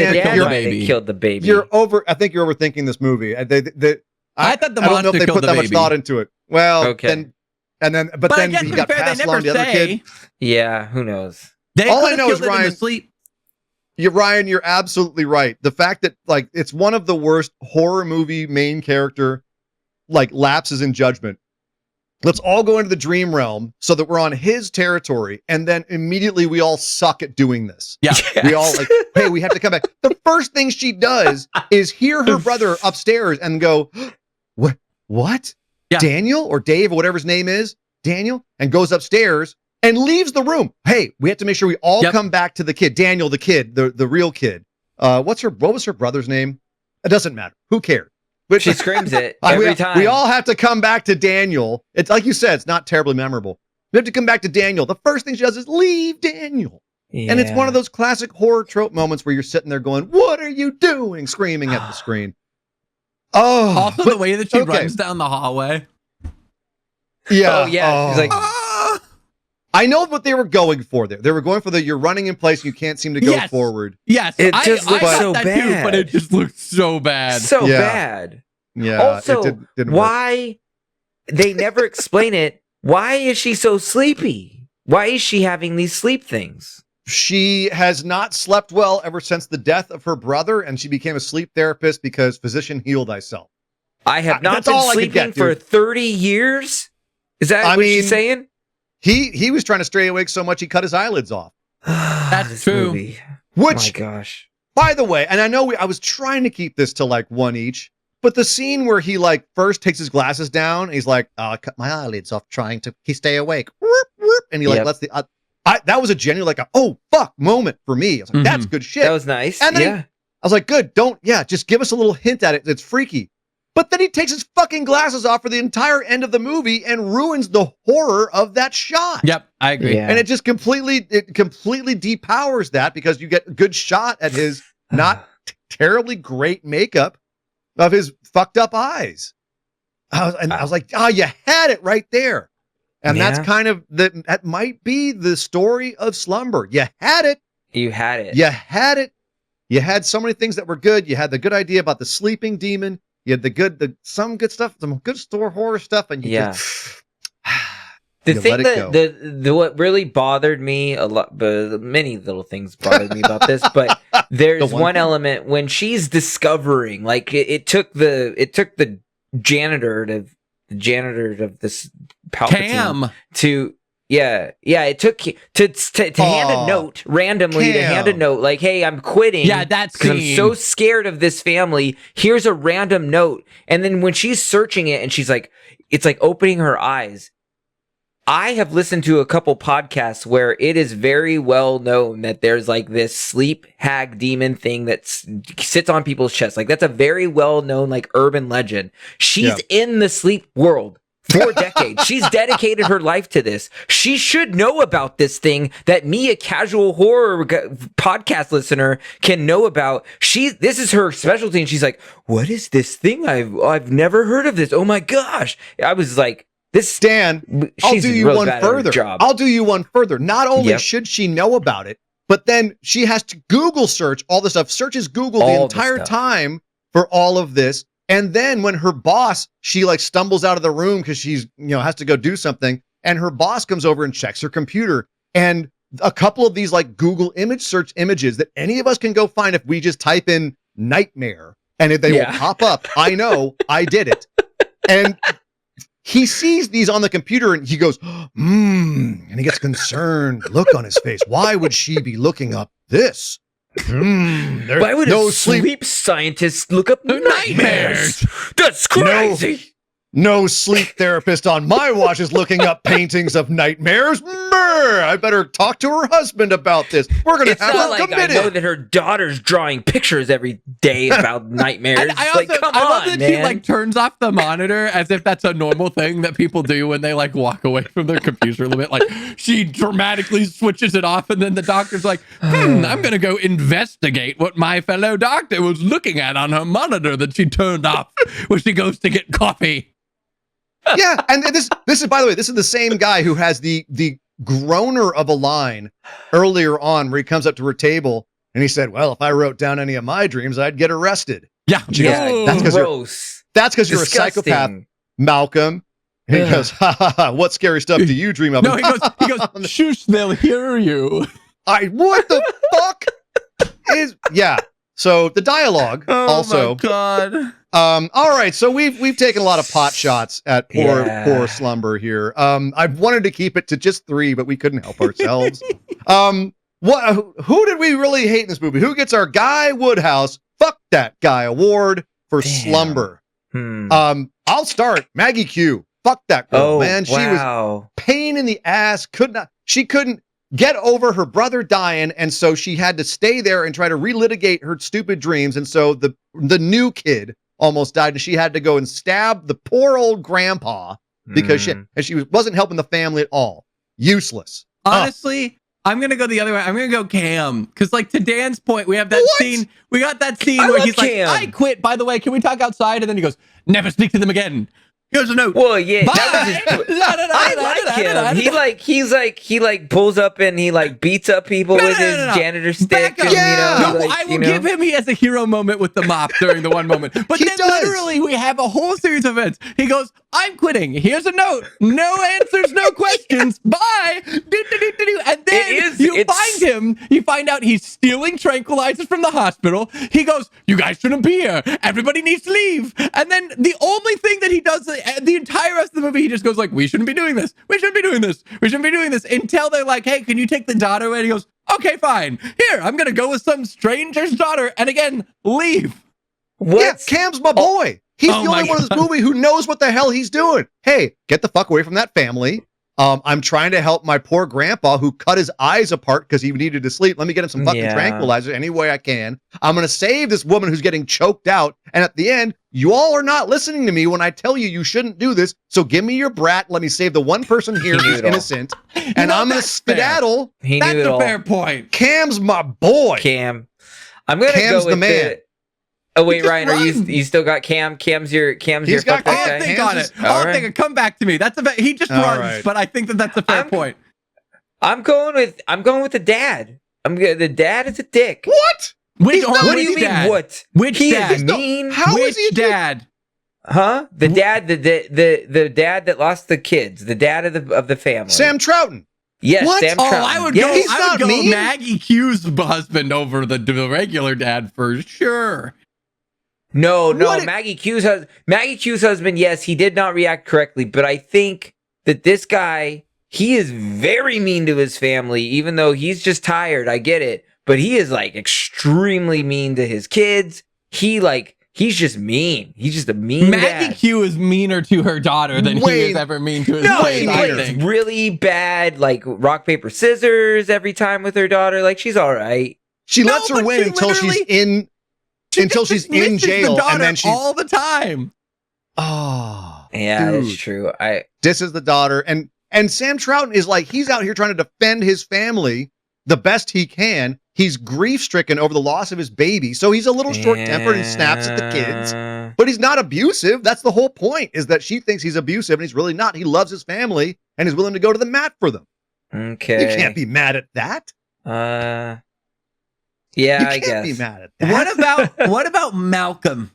killed the baby. I think you're overthinking this movie. I thought the monster killed the baby. I don't know if they put that much thought into it. Well, okay. But then he got passed along to the other kid. Yeah, who knows? All I know is Ryan. Sleep. Ryan, you're absolutely right. The fact that like it's one of the worst horror movie main character like lapses in judgment let's all go into the dream realm so that we're on his territory, and then immediately we all suck at doing this. Yeah. Yes. We all like, hey, we have to come back. The first thing she does is hear her brother upstairs and go, what? Yeah. Daniel or Dave or whatever his name is, Daniel, and goes upstairs and leaves the room. Hey, we have to make sure we all come back to the kid, Daniel, the kid, the real kid. What was her brother's name? It doesn't matter. Who cares? But She screams it every time. We all have to come back to Daniel. It's like you said, it's not terribly memorable. We have to come back to Daniel. The first thing she does is leave Daniel. Yeah. And it's one of those classic horror trope moments where you're sitting there going, what are you doing? Screaming at the screen. Oh. Also, the way that she runs down the hallway. Yeah. Oh, yeah. She's like, I know what they were going for there. They were going for you're running in place, you can't seem to go forward. Yes. It just looks so that bad. Too, but it just looks so bad. so bad. Yeah. Also, it didn't work. why they never explain it? Why is she so sleepy? Why is she having these sleep things? She has not slept well ever since the death of her brother, and she became a sleep therapist because physician heal thyself. I have not That's all been I could sleeping get, for dude. 30 years? Is that what she's saying? He was trying to stay awake so much he cut his eyelids off. That's This true. movie. Which, Oh my gosh. by the way, and I know I was trying to keep this to like one each, but the scene where he like first takes his glasses down, and he's like, I cut my eyelids off trying to stay awake. Whoop, whoop, and he like lets the that was a genuine like oh fuck moment for me. I was like, that's good shit. That was nice. And then Yeah. I was like, good, just give us a little hint at it. It's freaky. But then he takes his fucking glasses off for the entire end of the movie and ruins the horror of that shot. Yep, I agree. Yeah. And it just completely depowers that because you get a good shot at his not terribly great makeup of his fucked up eyes. I was like, you had it right there. And that's kind of that might be the story of Slumber. You had it. You had it. You had it. You had so many things that were good. You had the good idea about the sleeping demon. You had some good stuff, some good horror stuff, and you just the you thing let it go. the what really bothered me a lot, but many little things bothered me about this, but there's one element when she's discovering, like it took the janitor of this Palpatine to it took to hand a note randomly to hand a note like, hey, I'm quitting. Yeah, that's because I'm so scared of this family. Here's a random note. And then when she's searching it and she's like, it's like opening her eyes. I have listened to a couple podcasts where it is very well known that there's like this sleep hag demon thing that sits on people's chests. Like that's a very well known like urban legend. She's in the sleep world for decades. She's dedicated her life to this. She should know about this thing that me, a casual horror podcast listener, can know about. This is her specialty, and she's like, "What is this thing? I've never heard of this. Oh my gosh!" I was like, "This Dan, I'll do you one further. I'll do you one further. Not only should she know about it, but then she has to Google search all this stuff. Searches Google the entire time for all of this." And then when her boss, she like stumbles out of the room because she's, has to go do something. And her boss comes over and checks her computer. And a couple of these like Google image search images that any of us can go find if we just type in nightmare and if they will pop up. I know, I did it. And he sees these on the computer and he goes, and he gets concerned look on his face. Why would she be looking up this? Why would a sleep scientist look up nightmares? That's crazy. No sleep therapist on my watch is looking up paintings of nightmares. I better talk to her husband about this. We're going to have her committed. I know that her daughter's drawing pictures every day about nightmares. I love that man. she like turns off the monitor as if that's a normal thing that people do when they like walk away from their computer a little bit. Like she dramatically switches it off, and then the doctor's like, I'm going to go investigate what my fellow doctor was looking at on her monitor that she turned off when she goes to get coffee. Yeah, and this is, by the way, this is the same guy who has the groaner of a line earlier on where he comes up to her table and he said, well, if I wrote down any of my dreams, I'd get arrested. Yeah. That's because you're a psychopath, Malcolm. And he goes, what scary stuff do you dream of? No, he goes, shush, they'll hear you. What the fuck is, So the dialogue also. Oh my God. All right, so we've taken a lot of pot shots at poor Slumber here. I wanted to keep it to just 3, but we couldn't help ourselves. Who did we really hate in this movie? Who gets our Guy Woodhouse fuck that guy award for Slumber? I'll start. Maggie Q. Fuck that girl, man. She was pain in the ass. She couldn't get over her brother dying, and so she had to stay there and try to relitigate her stupid dreams. And so the new kid almost died, and she had to go and stab the poor old grandpa because she wasn't helping the family at all. Useless. Honestly, I'm gonna go the other way. I'm gonna go Cam, because like to Dan's point, we have that scene. We got that scene where he's Cam. Like, "I quit. By the way, can we talk outside?" And then he goes, "Never speak to them again. Here's a note." Well, yeah, Bye. I like him. He pulls up and he like beats up people with his janitor stick. And, I will give him. He has a hero moment with the mop during the one moment. But then literally we have a whole series of events. He goes, "I'm quitting. Here's a note. No answers, no questions. Bye." And then you find him. You find out he's stealing tranquilizers from the hospital. He goes, "You guys shouldn't be here. Everybody needs to leave." And then the only thing that he does the entire rest of the movie, he just goes like, "We shouldn't be doing this. We shouldn't be doing this. We shouldn't be doing this," until they're like, "Hey, can you take the daughter away?" And he goes, "Okay, fine. Here, I'm gonna go with some stranger's daughter," and again, leave. What? Yeah, Cam's my boy. He's the only one in this movie who knows what the hell he's doing. Hey, get the fuck away from that family. I'm trying to help my poor grandpa who cut his eyes apart because he needed to sleep. Let me get him some fucking tranquilizers any way I can. I'm going to save this woman who's getting choked out. And at the end, you all are not listening to me when I tell you shouldn't do this. So give me your brat. Let me save the one person here who's innocent. And I'm going to skedaddle. That's a fair point. Cam's my boy. Cam. I'm going to go with the man. Oh wait, Ryan, are you still got Cam? Cam's your fuck that guy? I'll think on it. I'll think. Come back to me. That's he just runs, but I think that's a fair point. I'm going with the dad. The dad is a dick. What? What do you mean? What? Which dad? Is mean. How is he dad? Huh? The dad, the dad that lost the kids, the dad of the family. Sam Troughton. Yes, what? Sam Troughton. I would go Maggie Q's husband over the regular dad for sure. No, Maggie Q's husband, yes, he did not react correctly, but I think that this guy, he is very mean to his family, even though he's just tired, I get it, but he is like extremely mean to his kids. He's just mean. He's just a mean Maggie dad. Q is meaner to her daughter than he is ever mean to his kids. No, he plays really bad, like rock, paper, scissors every time with her daughter. Like, she's all right. She lets her win until she's in jail, and then all the time. Oh, yeah, dude. That's true. This is the daughter, and Sam Troughton is like, he's out here trying to defend his family the best he can. He's grief-stricken over the loss of his baby, so he's a little short-tempered and snaps at the kids. But he's not abusive. That's the whole point, is that she thinks he's abusive, and he's really not. He loves his family and is willing to go to the mat for them. Okay, you can't be mad at that. Yeah, I guess. You can't be mad at that. What about Malcolm?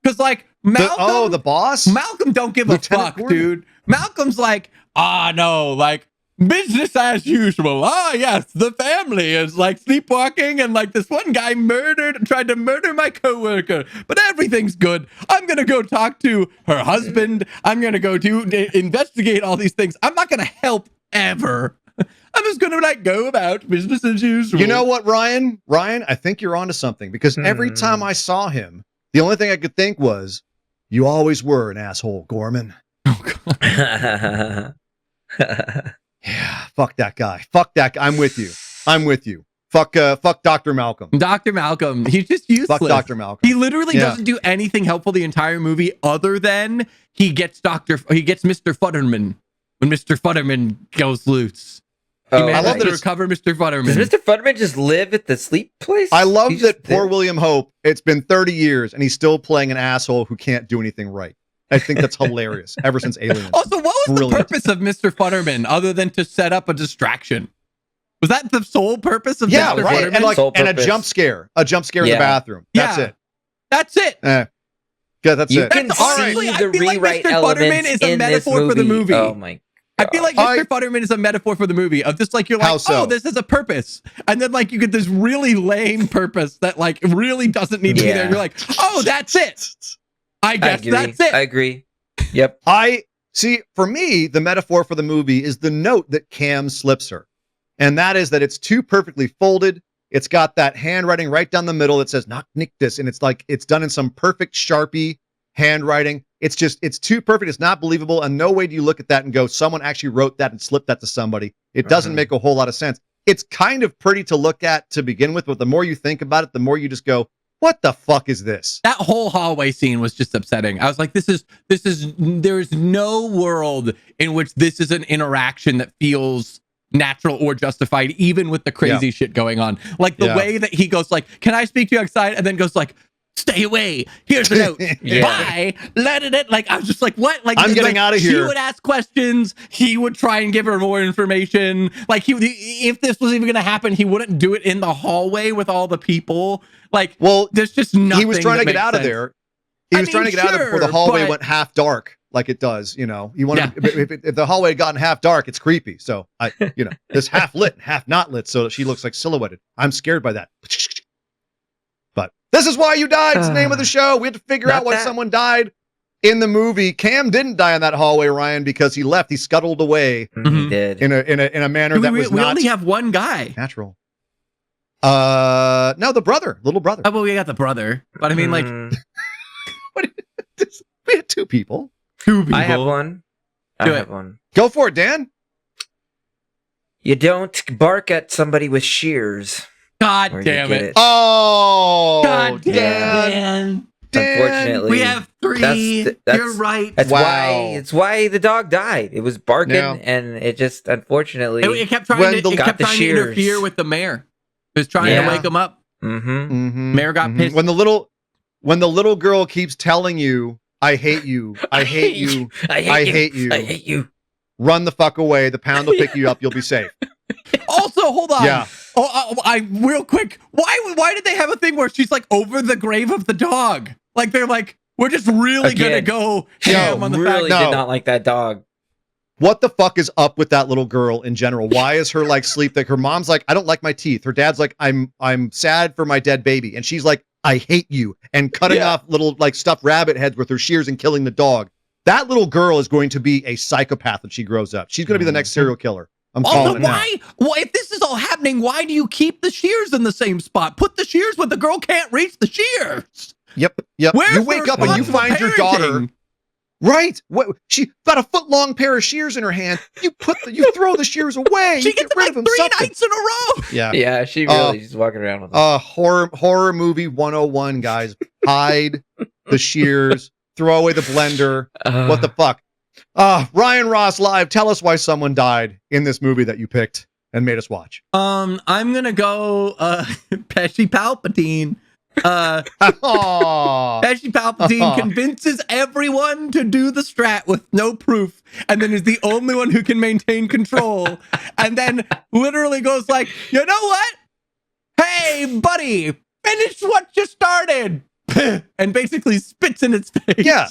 Because like Malcolm, the boss. Malcolm don't give Lieutenant a fuck, Gordon. dude. Malcolm's like, no, like business as usual. Yes, the family is like sleepwalking, and like this one guy tried to murder my coworker, but everything's good. I'm gonna go talk to her husband. I'm gonna go to investigate all these things. I'm not gonna help ever. I'm just going to go about business as usual. You know what, Ryan? Ryan, I think you're onto something, because every time I saw him, the only thing I could think was, you always were an asshole, Gorman. Oh, God. Yeah, fuck that guy. Fuck that guy. I'm with you. Fuck Dr. Malcolm. Dr. Malcolm. He's just useless. Fuck Dr. Malcolm. He literally doesn't do anything helpful the entire movie other than he gets Mr. Futterman when Mr. Futterman goes loose. I love that recover Mr. Futterman. Does Mr. Futterman just live at the sleep place? I love that poor William Hope, it's been 30 years and he's still playing an asshole who can't do anything right. I think that's hilarious ever since Aliens. Also, what was the purpose of Mr. Futterman other than to set up a distraction? Was that the sole purpose of Mr. Futterman? And a jump scare. A jump scare in the bathroom. That's it. That's it. Yeah, that's it. You can see the rewrite elements is a in metaphor this movie. for the movie. Oh my. I feel like Mr. Futterman is a metaphor for the movie of just like, you're like, oh, this is a purpose. And then like you get this really lame purpose that like really doesn't need to be there. And you're like, oh, that's it. I guess that's it. I agree. Yep. See, for me, the metaphor for the movie is the note that Cam slips her. And that is that it's too perfectly folded. It's got that handwriting right down the middle that says, not nick this. And it's like, it's done in some perfect Sharpie handwriting. It's too perfect. It's not believable. And no way do you look at that and go, someone actually wrote that and slipped that to somebody. It doesn't make a whole lot of sense. It's kind of pretty to look at to begin with, but the more you think about it, the more you just go, what the fuck is this? That whole hallway scene was just upsetting. I was like, there's no world in which this is an interaction that feels natural or justified, even with the crazy shit going on. Like the way that he goes like, can I speak to you outside? And then goes like, stay away. Here's the note. Bye. Let it. Like, I was just like, what? Like, I'm getting out of here. She would ask questions. He would try and give her more information. Like, if this was even going to happen, he wouldn't do it in the hallway with all the people. Like, well, there's just nothing. He was trying to get out of there. He was trying to get out of there before the hallway went half dark, like it does. You know, you want to. If the hallway had gotten half dark, it's creepy. So this half lit, half not lit, so she looks like silhouetted. I'm scared by that. But this is why you died. It's the name of the show. We had to figure out why someone died in the movie. Cam didn't die in that hallway, Ryan, because he left. He scuttled away. He did in a manner that was not. We only have one guy. Natural. No, the little brother. Oh, well, we got the brother, but I mean, like, we had two people. I have one. I have one. Go for it, Dan. You don't bark at somebody with shears. God damn it. Oh, God damn it. Unfortunately, we have three. You're right. That's why the dog died. It was barking, and it just unfortunately it kept trying to interfere with the mayor. It was trying to wake him up. Mayor got pissed. When the little girl keeps telling you, "I hate you, I hate you, I hate you, I hate you," run the fuck away. The pound will pick you up. You'll be safe. Also, hold on. Yeah. Real quick. Why did they have a thing where she's like over the grave of the dog? Like they're like, we're just really gonna go ham on the fact. Did not like that dog. What the fuck is up with that little girl in general? Why is her like sleep? Like her mom's like, I don't like my teeth. Her dad's like, I'm sad for my dead baby, and she's like, I hate you, and cutting off little like stuffed rabbit heads with her shears and killing the dog. That little girl is going to be a psychopath when she grows up. She's going to be the next serial killer. I'm calling it now. Well, if this is all happening, why do you keep the shears in the same spot? Put the shears when the girl can't reach the shears. Yep. You wake up and you find your daughter. Right. She got a foot-long pair of shears in her hand. You throw the shears away. She gets rid of them 3 nights in a row. Yeah. She really she's walking around with them. Horror movie 101, guys. Hide the shears. Throw away the blender. What the fuck? Ryan Ross Live, tell us why someone died in this movie that you picked and made us watch. I'm gonna go Pesci Palpatine. Pesci Palpatine convinces everyone to do the strat with no proof, and then is the only one who can maintain control, and then literally goes like, you know what? Hey, buddy, finish what you started, and basically spits in its face. Yeah.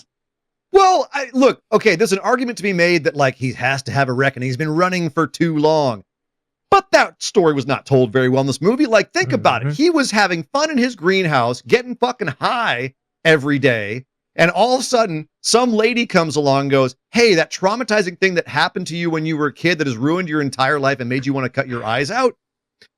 Well, look, okay, there's an argument to be made that, like, he has to have a reckoning. He's been running for too long. But that story was not told very well in this movie. Like, think about it. He was having fun in his greenhouse, getting fucking high every day, and all of a sudden, some lady comes along and goes, hey, that traumatizing thing that happened to you when you were a kid that has ruined your entire life and made you want to cut your eyes out?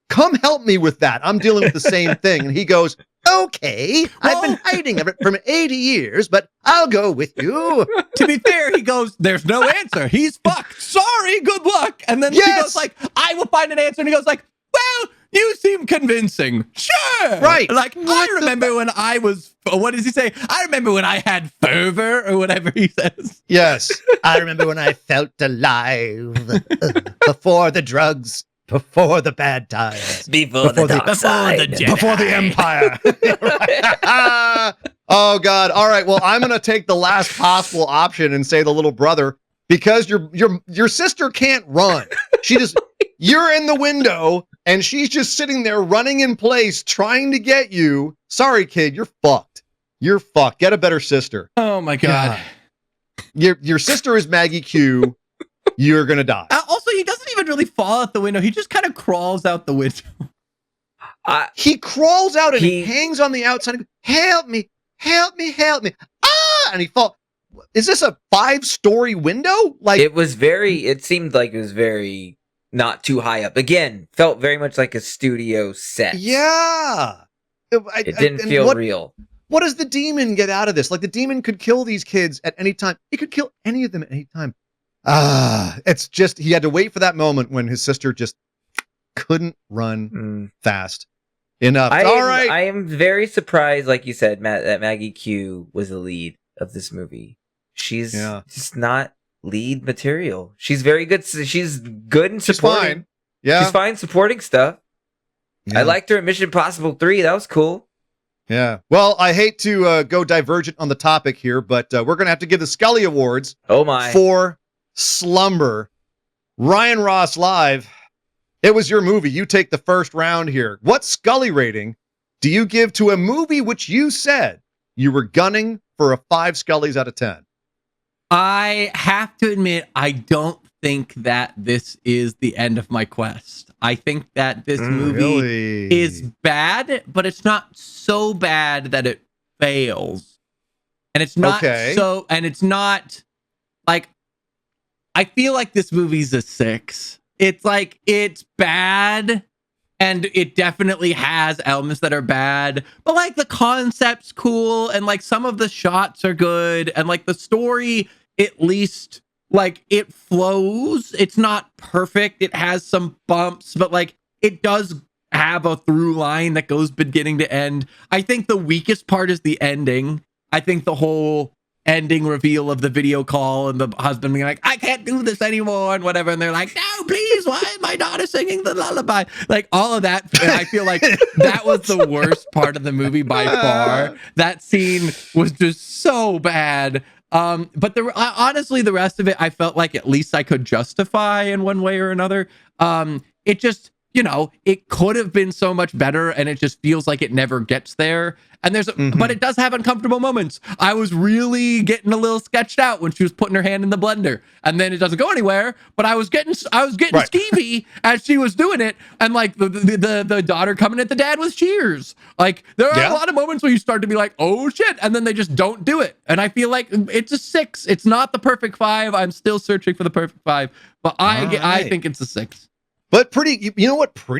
Come help me with that. I'm dealing with the same thing. And he goes, okay, I've been hiding it from 80 years, but I'll go with you. To be fair, he goes, there's no answer. He's fucked. Sorry, good luck. And then he goes like, I will find an answer. And he goes like, well, you seem convincing. Sure. Right. Like, I remember when I was, what does he say? I remember when I had fervor or whatever he says. Yes. I remember when I felt alive before the drugs. Before the bad times. Before the Empire. Oh, God. All right. Well, I'm going to take the last possible option and say the little brother, because your sister can't run. You're in the window, and she's just sitting there running in place, trying to get you. Sorry, kid. You're fucked. You're fucked. Get a better sister. Oh, my God. Your sister is Maggie Q. you're gonna die. Also, he doesn't even really fall out the window. He just kind of crawls out the window. He crawls out and he hangs on the outside and goes, help me, help me, help me. Ah! And he falls. Is this a 5-story window? Like, it seemed like it was very not too high up. Again, felt very much like a studio set. Yeah. It didn't feel real. What does the demon get out of this? Like, the demon could kill these kids at any time. He could kill any of them at any time. It's just, he had to wait for that moment when his sister just couldn't run fast enough. I am very surprised, like you said, Matt, that Maggie Q was the lead of this movie. She's just not lead material. She's very good. She's good in supporting. She's fine. Yeah. She's fine supporting stuff. Yeah. I liked her in Mission Impossible 3. That was cool. Yeah. Well, I hate to go divergent on the topic here, but we're going to have to give the Scully Awards for Slumber. Ryan Ross Live, it was your movie. You take the first round here. What Scully rating do you give to a movie which you said you were gunning for a 5 Scullys out of 10? I have to admit, I don't think that this is the end of my quest. I think that this movie is bad, but it's not so bad that it fails. And it's not and it's not like, I feel like this movie's a 6. It's like, it's bad, and it definitely has elements that are bad, but like the concept's cool, and like some of the shots are good, and like the story, at least, like, it flows. It's not perfect. It has some bumps, but like it does have a through line that goes beginning to end. I think the weakest part is the ending. I think the whole ending reveal of the video call and the husband being like, I can't do this anymore and whatever, and they're like, no, please, why is my daughter singing the lullaby? Like, all of that, and I feel like that was the worst part of the movie by far. That scene was just so bad. But honestly, the rest of it, I felt like at least I could justify in one way or another. It just, it could have been so much better, and it just feels like it never gets there. And but it does have uncomfortable moments. I was really getting a little sketched out when she was putting her hand in the blender, and then it doesn't go anywhere. But I was getting skeevy as she was doing it, and like the daughter coming at the dad with shears. Like, there are a lot of moments where you start to be like, oh shit, and then they just don't do it. And I feel like it's a 6. It's not the perfect 5. I'm still searching for the perfect 5, but I think it's a 6. But pretty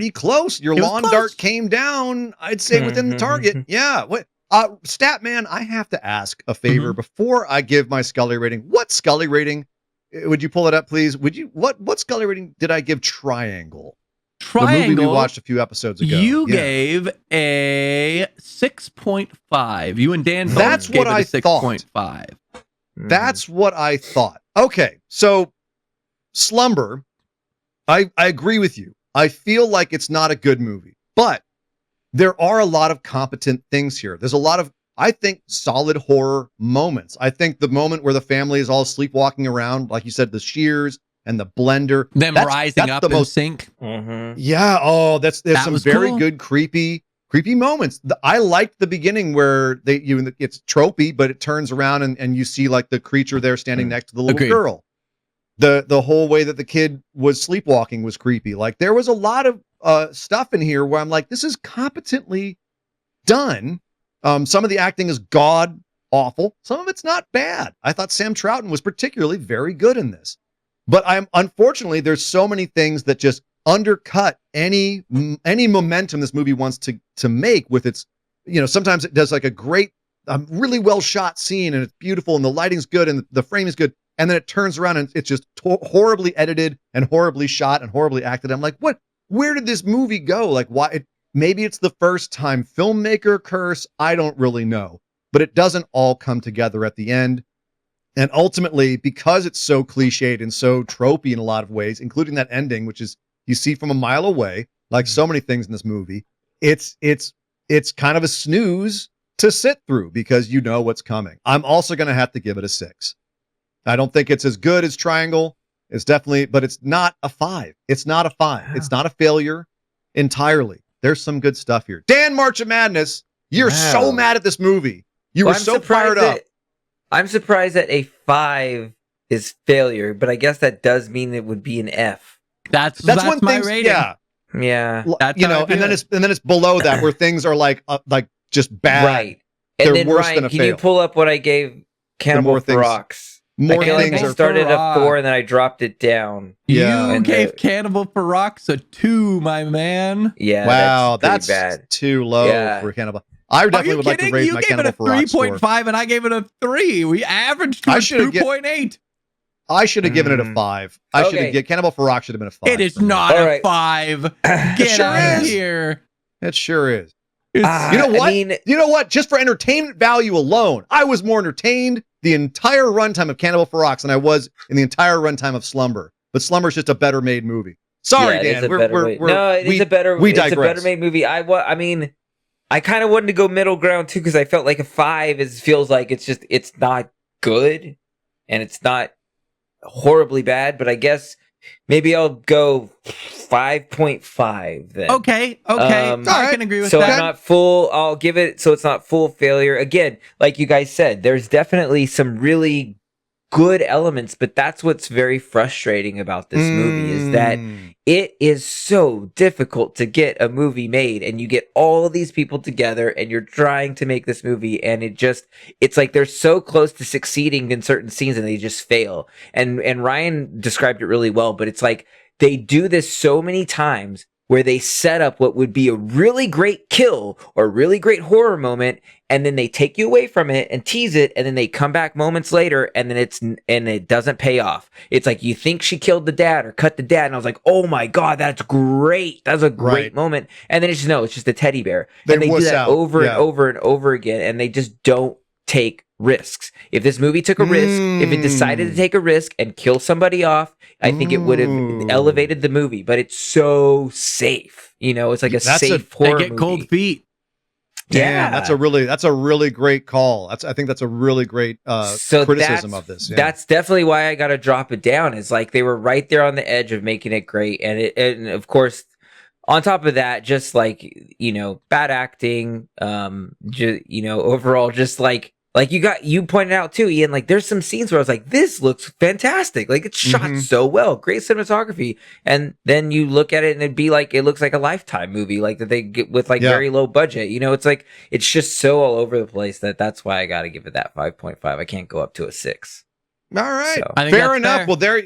close. Your lawn dart came down, I'd say, within the target. Yeah. What? Statman, I have to ask a favor before I give my Scully rating. What Scully rating? Would you pull it up, please? What Scully rating did I give Triangle? The movie we watched a few episodes ago. You gave a 6.5. You and Dan That's gave what I a 6.5. That's what I thought. Okay, so Slumber, I agree with you. I feel like it's not a good movie, but there are a lot of competent things here. There's a lot of, I think, solid horror moments. I think the moment where the family is all sleepwalking around, like you said, the shears and the blender, them rising up in sync. Yeah. Oh, there's some very good creepy moments. I liked the beginning where it's tropey, but it turns around and you see like the creature there standing next to the little girl. The whole way that the kid was sleepwalking was creepy. Like, there was a lot of stuff in here where I'm like, this is competently done. Some of the acting is god awful. Some of it's not bad. I thought Sam Troughton was particularly very good in this. But unfortunately, there's so many things that just undercut any momentum this movie wants to make with its, sometimes it does like a great, really well shot scene, and it's beautiful and the lighting's good and the frame is good. And then it turns around and it's just horribly edited and horribly shot and horribly acted. I'm like, what? Where did this movie go? Like, why? Maybe it's the first time filmmaker curse. I don't really know. But it doesn't all come together at the end. And ultimately, because it's so cliched and so tropey in a lot of ways, including that ending, which is you see from a mile away, like so many things in this movie, it's kind of a snooze to sit through because you know what's coming. I'm also going to have to give it a 6. I don't think it's as good as Triangle. It's definitely, but it's not a 5. It's not a 5. Wow. It's not a failure entirely. There's some good stuff here. Dan, March of Madness, you're so mad at this movie. You were so fired up. I'm surprised that a 5 is failure, but I guess that does mean it would be an F. That's when my things, rating. Yeah. That's you how know, I and then feel. it's below that where things are like just bad. Right. And They're then worse Ryan, than a can fail. you pull up what I gave Cannibal more for things- Rocks? More I feel like things I are started at 4 Rock. and then I dropped it down. Yeah. You And gave Cannibal for Rocks a 2, my man. Yeah. wow, that's that's pretty bad. too low Yeah. for Cannibal. I Are definitely you would like to kidding? raise You my gave it Cannibal a for Rocks score. 3.5 and I gave it a 3. We averaged to I a should've 2.8. I should have given it a 5. I should Okay. have given Cannibal for Rocks should have been a 5. It is for me. not All a right. 5. It Get sure out of is. here. It sure is. It's- You know what? I mean, You know what? Just for entertainment value alone, I was more entertained the entire runtime of Cannibal for Rocks than I was in the entire runtime of Slumber. But Slumber's just a better made movie. Sorry, yeah, it is Dan. a better way- no, it is a better. we It's a digress. better made movie. I mean, I kind of wanted to go middle ground too because I felt like a 5 feels like it's not good, and it's not horribly bad. But I guess maybe I'll go 5.5 then. Okay. I Alright. can agree with So that. I'm not full. I'll give it so it's not full failure. Again, like you guys said, there's definitely some really good elements, but that's what's very frustrating about this movie is that it is so difficult to get a movie made, and you get all of these people together and you're trying to make this movie, and it's like they're so close to succeeding in certain scenes and they just fail. And Ryan described it really well, but it's like they do this so many times where they set up what would be a really great kill or a really great horror moment, and then they take you away from it and tease it, and then they come back moments later, and then it doesn't pay off. It's like you think she killed the dad or cut the dad, and I was like, oh my god, that's great. That's a great moment. And then it's just a teddy bear. And they do that over and over and over again, and they just don't take risks. If this movie took a risk, if it decided to take a risk and kill somebody off, I think it would have elevated the movie. But it's so safe. It's like That's safe They horror get movie. cold feet. Yeah, that's a really great call. I think that's a really great criticism of this. Yeah. That's definitely why I got to drop it down. Is like they were right there on the edge of making it great, and of course, on top of that, just like bad acting, overall, just like you pointed out too, Ian. Like there's some scenes where I was like, this looks fantastic. Like it's shot so well, great cinematography, and then you look at it and it looks like a Lifetime movie, like that they get with very low budget. It's like it's just so all over the place that's why I got to give it that 5.5. I can't go up to a 6. All right, So. I think fair that's enough. fair.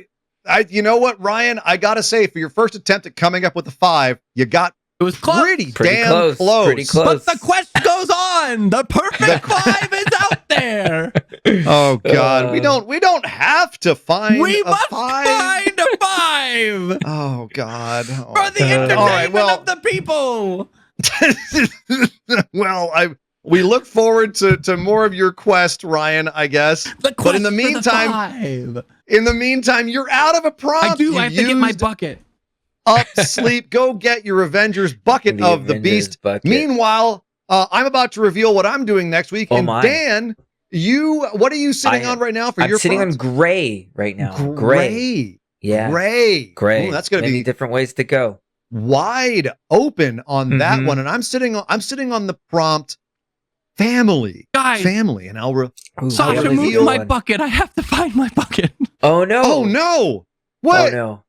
Well, you know what, Ryan? I gotta say, for your first attempt at coming up with a 5, you got It was close. pretty Pretty damn close. Pretty close. But the quest goes on. The perfect 5 is out there. Oh God, we don't have to find. We a must 5. find a 5 Oh God. Oh, for the God. entertainment All right, well, of the people. well, we look forward to more of your quest, Ryan, I guess. The quest But in the for meantime, the 5. you're out of a prompt. I do. I have to get my used bucket. up, sleep. Go get your Avengers bucket of the Avengers Beast. bucket. Meanwhile, I'm about to reveal what I'm doing next week. Oh, and my. Dan, what are you sitting on right now for I'm your sitting prompt? on gray right now. Gray. Yeah. Gray. Gray. Ooh, that's going to Many be different ways to go. wide open on that Mhm. one. And I'm sitting on the prompt family. Guys. Family. And I'll Ooh, Sasha, really move good my one. bucket. I have to find my bucket. Oh no. Oh no. What? Oh no.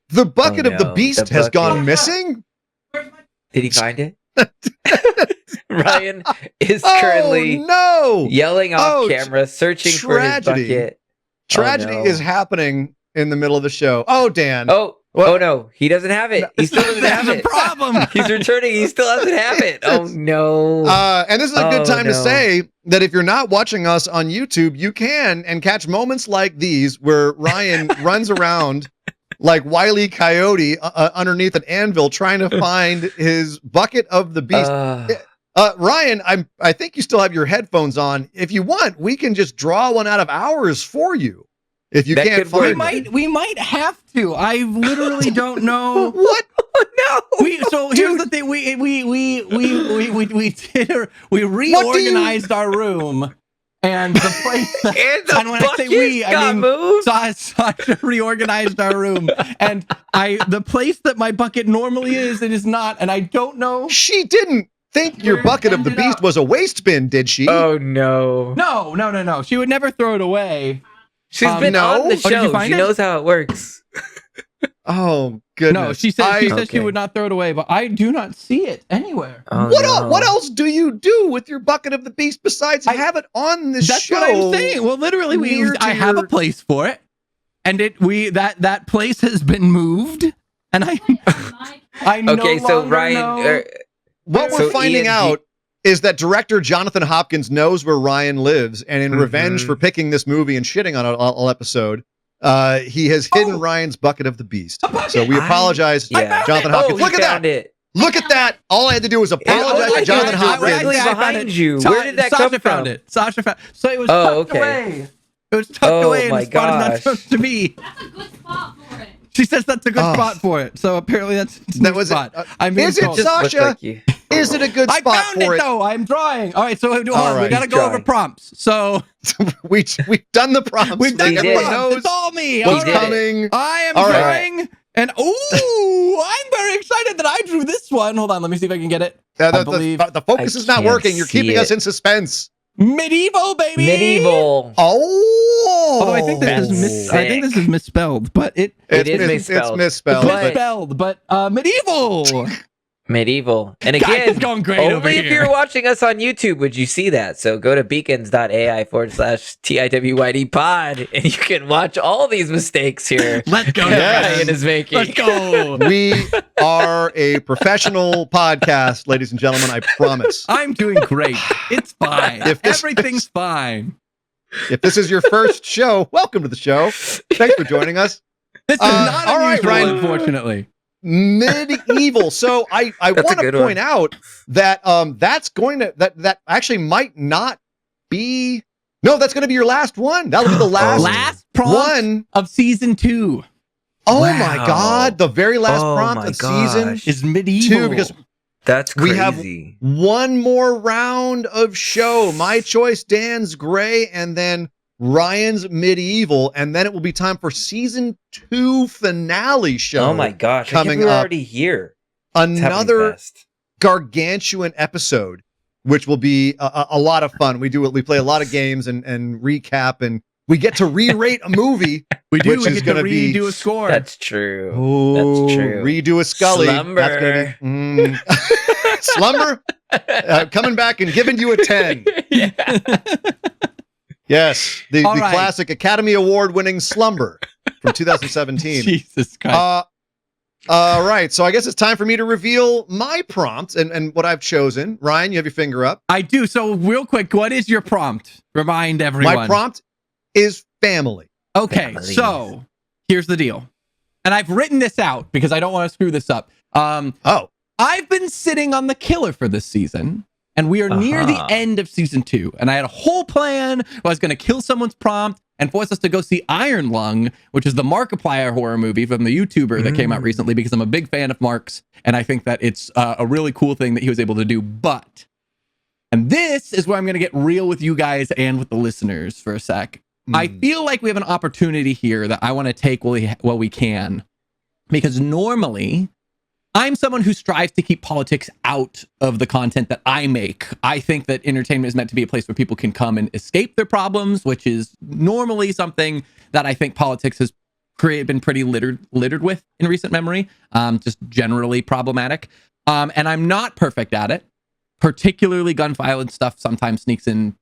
The bucket Oh, of the no. Beast The has bucket. gone missing? Did he find it? Ryan is Oh currently no. yelling off Oh, camera, searching for his tragedy. bucket. Tragedy no. is happening in the middle of the show. Oh, Dan. Oh, What? oh no, he doesn't have it. He still doesn't have That's a it. problem. He's returning. He still doesn't have it. Oh no. And this is a good Oh, time to no. say that if you're not watching us on YouTube, you can and catch moments like these where Ryan runs around like Wile E. Coyote underneath an anvil trying to find his bucket of the Beast. Ryan, I think you still have your headphones on. If you want, we can just draw one out of ours for you. If you That can't could work. find it. We might have to. I literally don't know. What? Oh no. So here's the thing. We reorganized our room, and the place. And the and when I say bucket we, I got mean moved. Sasha reorganized our room, and the place that my bucket normally is, it is not, and I don't know. She didn't think your Where bucket of the ended Beast up. was a waste bin, did she? Oh no. No. She would never throw it away. She's been on the did you show. find She it? knows how it works. Oh goodness! No, she said she Okay. would not throw it away, but I do not see it anywhere. Oh, What else do you do with your bucket of the beast besides have it on the That's show? what I'm saying. Well, literally, near to I have a your- place for it, and that place has been moved, and I no Okay, so longer Ryan, know. What So we're finding Ian, out is that director Jonathan Hopkins knows where Ryan lives, and in revenge for picking this movie and shitting on it all episode, he has hidden Ryan's bucket of the beast. So we apologize, Yeah. Jonathan Oh, Hopkins. he Look at that! found it. Look at that! All I had to do was apologize to Jonathan Hopkins. directly behind you. Where did that Sasha come found from? it. Sasha found. So it was Oh, tucked okay. away. It was tucked Oh, away in my a spot it's not gosh. supposed to be. That's a good spot for it. She says that's a good Oh. spot for it. So apparently that's That was it. spot. I'm being Is it, told. Just looked Sasha? like you. Is it a good I spot found for it it? though. I'm drawing. All right, so hold on. right, We got to he's go over drawing. prompts. So We've done the prompts. we've done We the did. prompts. Knows It's all me. what's All right. coming. I am All right. drawing, and I'm very excited that I drew this one. Hold on, let me see if I can get it. I believe The focus I is not can't working. You're see keeping it. us in suspense. medieval, baby. Medieval. Oh, Although I think this is That's I think this is misspelled, but It is misspelled. It's misspelled. But- misspelled, but medieval. Medieval. And Guys, again, it's going great over only if here. you're watching us on YouTube would you see that. So go to beacons.ai/TIWYD pod and you can watch all these mistakes here Let's go. Yes. guys. Ryan is making. Let's go. We are a professional podcast, ladies and gentlemen. I promise. I'm doing great. It's fine. If this- Everything's fine. If this is your first show, welcome to the show. Thanks for joining us. This is not all right, unusual, Ryan. unfortunately. Medieval. So I That's a want to good point one. out that that's going to that actually might not be. No, that's going to be your last one. That'll be the last Last prompt one. of season 2 Oh Wow. my God! The very last Oh prompt my of season gosh. is medieval. 2, because That's we crazy. have one more round of show. My choice, Dan's Gray, and then Ryan's Medieval, and then it will be time for season 2 finale show. Oh my gosh. I coming think we're up. already here. It's happening Another fast. gargantuan episode, which will be a lot of fun. We play a lot of games and recap, and we get to re-rate a movie. we do. which We is get to gonna be- redo a score. That's true. Oh, That's true. redo a Scully. Slumber. That's gonna be, Slumber coming back and giving you a 10. Yeah. Yes, the All right. classic Academy Award winning Slumber from 2017. Jesus Christ. All right, so I guess it's time for me to reveal my prompt and what I've chosen. Ryan, you have your finger up. I do. So real quick, what is your prompt? Remind everyone. My prompt is family. Okay, Families. so here's the deal. And I've written this out because I don't want to screw this up. Oh, I've been sitting on the killer for this season, and we are near the Uh-huh. end of season 2. And I had a whole plan where I was going to kill someone's prompt and force us to go see Iron Lung, which is the Markiplier horror movie from the YouTuber that came out recently, because I'm a big fan of Mark's, and I think that it's a really cool thing that he was able to do. But, and this is where I'm going to get real with you guys and with the listeners for a sec. I feel like we have an opportunity here that I want to take while we can, because normally I'm someone who strives to keep politics out of the content that I make. I think that entertainment is meant to be a place where people can come and escape their problems, which is normally something that I think politics has been pretty littered with in recent memory, just generally problematic. And I'm not perfect at it. Particularly gun violence stuff sometimes sneaks in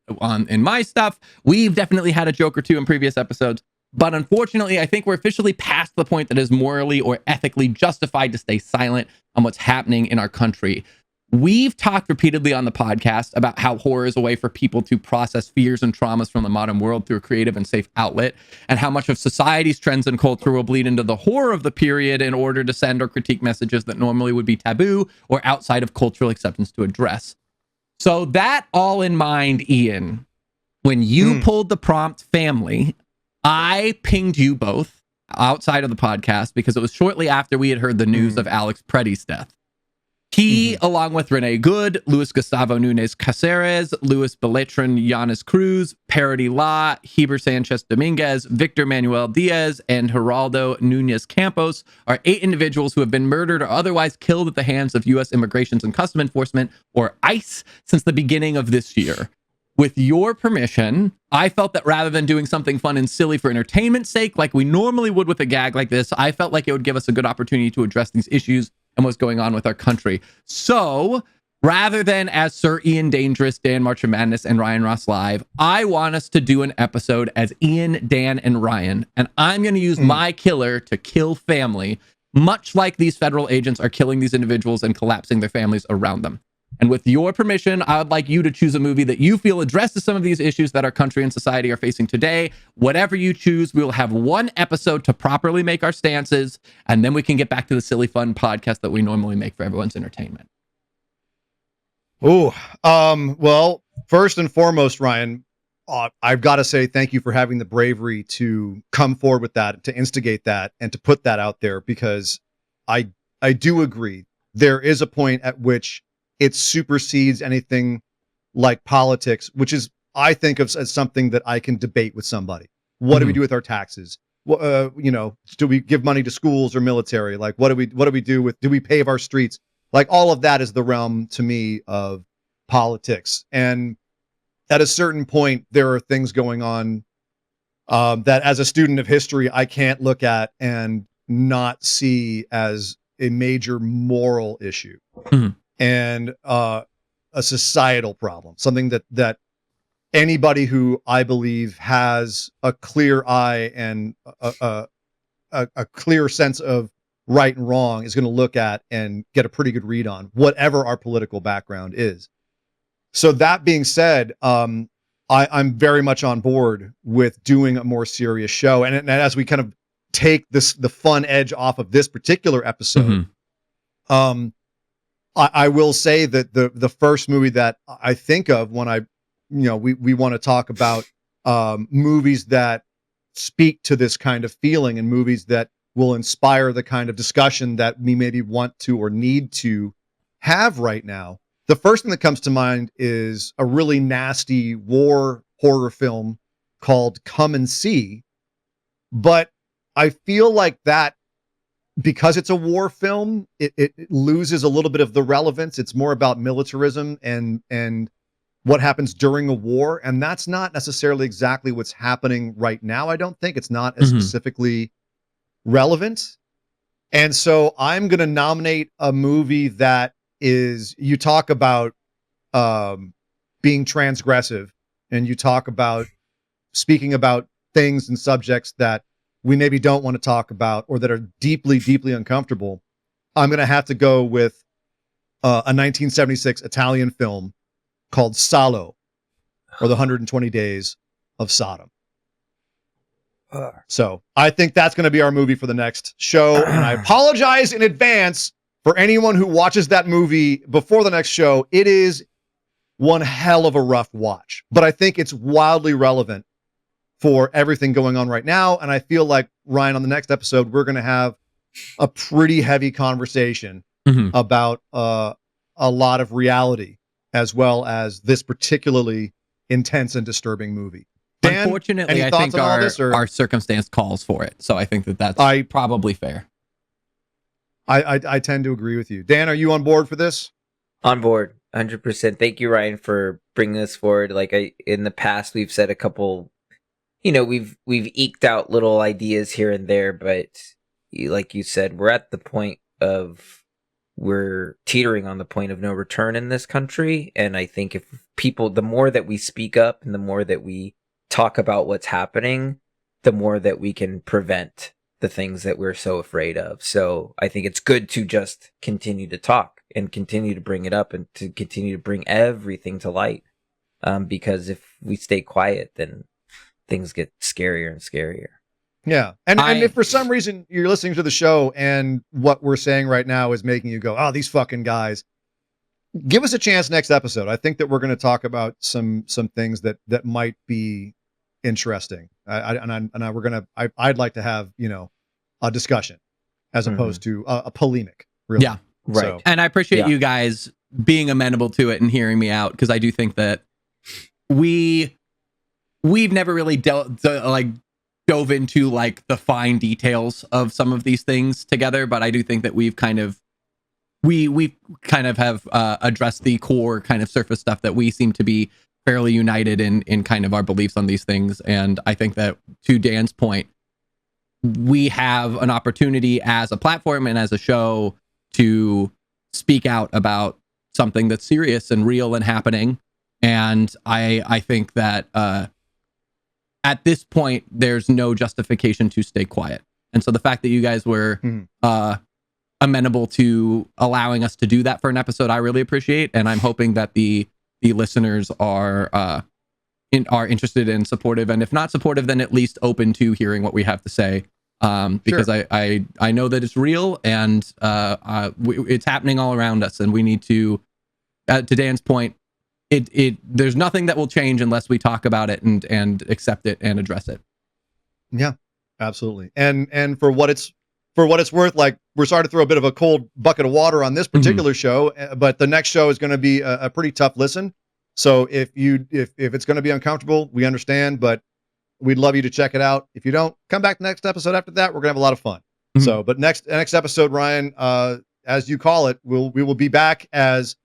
my stuff. We've definitely had a joke or two in previous episodes, but unfortunately, I think we're officially past the point that is morally or ethically justified to stay silent on what's happening in our country. We've talked repeatedly on the podcast about how horror is a way for people to process fears and traumas from the modern world through a creative and safe outlet, and how much of society's trends and culture will bleed into the horror of the period in order to send or critique messages that normally would be taboo or outside of cultural acceptance to address. So that all in mind, Ian, when you pulled the prompt family, I pinged you both outside of the podcast because it was shortly after we had heard the news of Alex Preddy's death. He, along with Rene Good, Luis Gustavo Nunez Caceres, Luis Beltran Yanis Cruz, Parody La, Heber Sanchez Dominguez, Victor Manuel Diaz, and Geraldo Nunez Campos are 8 individuals who have been murdered or otherwise killed at the hands of U.S. Immigration and Customs Enforcement, or ICE, since the beginning of this year. with your permission, I felt that rather than doing something fun and silly for entertainment's sake, like we normally would with a gag like this, I felt like it would give us a good opportunity to address these issues and what's going on with our country. So rather than as Sir Ian Dangerous, Dan March of Madness, and Ryan Ross Live, I want us to do an episode as Ian, Dan, and Ryan. And I'm going to use my killer to kill family, much like these federal agents are killing these individuals and collapsing their families around them. And with your permission, I would like you to choose a movie that you feel addresses some of these issues that our country and society are facing today. Whatever you choose, we will have one episode to properly make our stances, and then we can get back to the silly, fun podcast that we normally make for everyone's entertainment. Oh, well, first and foremost, Ryan, I've got to say thank you for having the bravery to come forward with that, to instigate that, and to put that out there, because I do agree. There is a point at which it supersedes anything like politics, which is, I think of as something that I can debate with somebody. What do we do with our taxes? Do we give money to schools or military? Like, what do we do with, do we pave our streets? Like, all of that is the realm to me of politics. And at a certain point, there are things going on that as a student of history, I can't look at and not see as a major moral issue. And a societal problem, something that anybody who I believe has a clear eye and a clear sense of right and wrong is going to look at and get a pretty good read on, whatever our political background is. So that being said, I'm very much on board with doing a more serious show. And as we kind of take the fun edge off of this particular episode, I will say that the first movie that I think of when we want to talk about movies that speak to this kind of feeling, and movies that will inspire the kind of discussion that we maybe want to or need to have right now. The first thing that comes to mind is a really nasty war horror film called Come and See. But I feel like that, because it's a war film, it loses a little bit of the relevance. It's more about militarism and what happens during a war. And that's not necessarily exactly what's happening right now. I don't think it's not as specifically relevant. And so I'm going to nominate a movie that is, you talk about being transgressive, and you talk about speaking about things and subjects that we maybe don't want to talk about, or that are deeply, deeply uncomfortable. I'm going to have to go with a 1976 Italian film called Salo, or the 120 Days of Sodom. So I think that's going to be our movie for the next show. And I apologize in advance for anyone who watches that movie before the next show. It is one hell of a rough watch, but I think it's wildly relevant for everything going on right now. And I feel like, Ryan, on the next episode, we're going to have a pretty heavy conversation about a lot of reality, as well as this particularly intense and disturbing movie. Dan, unfortunately, I think our circumstance calls for it. So I think that's probably fair. I tend to agree with you. Dan, are you on board for this? On board, 100%. Thank you, Ryan, for bringing this forward. Like, in the past, we've said a couple, we've eked out little ideas here and there, but like you said, we're at the point of, we're teetering on the point of no return in this country. And I think if people, the more that we speak up and the more that we talk about what's happening, the more that we can prevent the things that we're so afraid of. So I think it's good to just continue to talk and continue to bring it up and to continue to bring everything to light. Because if we stay quiet, then things get scarier and scarier. Yeah. And if for some reason you're listening to the show and what we're saying right now is making you go, oh, these fucking guys, give us a chance next episode. I think that we're going to talk about some things that might be interesting. I'd like to have, a discussion as opposed to a polemic. Really. Yeah. Right. So, and I appreciate you guys being amenable to it and hearing me out, because I do think that we've never really dove into like the fine details of some of these things together, but I do think that we've kind of have addressed the core kind of surface stuff that we seem to be fairly united in kind of our beliefs on these things. And I think that, to Dan's point, we have an opportunity as a platform and as a show to speak out about something that's serious and real and happening. And I think that at this point, there's no justification to stay quiet. And so the fact that you guys were amenable to allowing us to do that for an episode, I really appreciate. And I'm hoping that the listeners are interested and supportive. And if not supportive, then at least open to hearing what we have to say. Because sure. I know that it's real, and it's happening all around us, and we need to Dan's point, there's nothing that will change unless we talk about it and accept it and address it. Yeah, absolutely. And for what it's worth, like, we're sorry to throw a bit of a cold bucket of water on this particular show, but the next show is going to be a pretty tough listen. So if it's going to be uncomfortable, we understand, but we'd love you to check it out. If you don't, come back next episode after that. We're gonna have a lot of fun. So, but next episode, Ryan, as you call it, we will be back as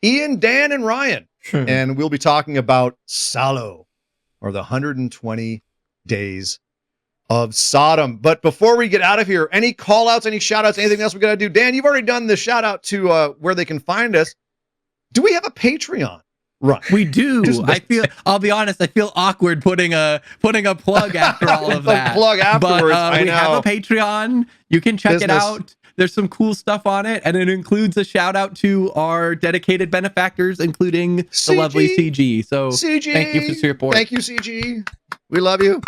Ian, Dan, and Ryan, and we'll be talking about Salo, or the 120 Days of Sodom. But before we get out of here, any call outs, any shout outs, anything else we gotta do? Dan, you've already done the shout out to where they can find us. Do we have a Patreon? Right. We do. I'll be honest, I feel awkward putting a plug after all of that. Plug afterwards. But we have a Patreon. You can check it out. There's some cool stuff on it, and it includes a shout out to our dedicated benefactors, including the lovely CG. So CG, thank you for your support. Thank you, CG. We love you.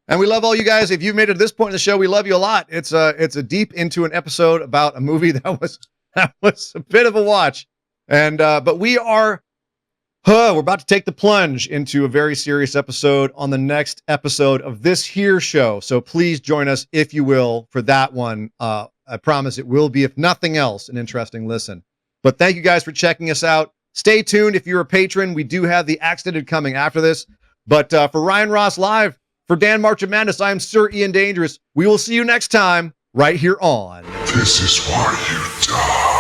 And we love all you guys. If you've made it to this point in the show, we love you a lot. It's a deep into an episode about a movie that was a bit of a watch. And but we're about to take the plunge into a very serious episode on the next episode of this here show. So please join us, if you will, for that one. I promise it will be, if nothing else, an interesting listen. But thank you guys for checking us out. Stay tuned. If you're a patron, we do have the Accidented coming after this. But for Ryan Ross Live, for Dan March of Madness, I am Sir Ian Dangerous. We will see you next time right here on This Is Why You Die.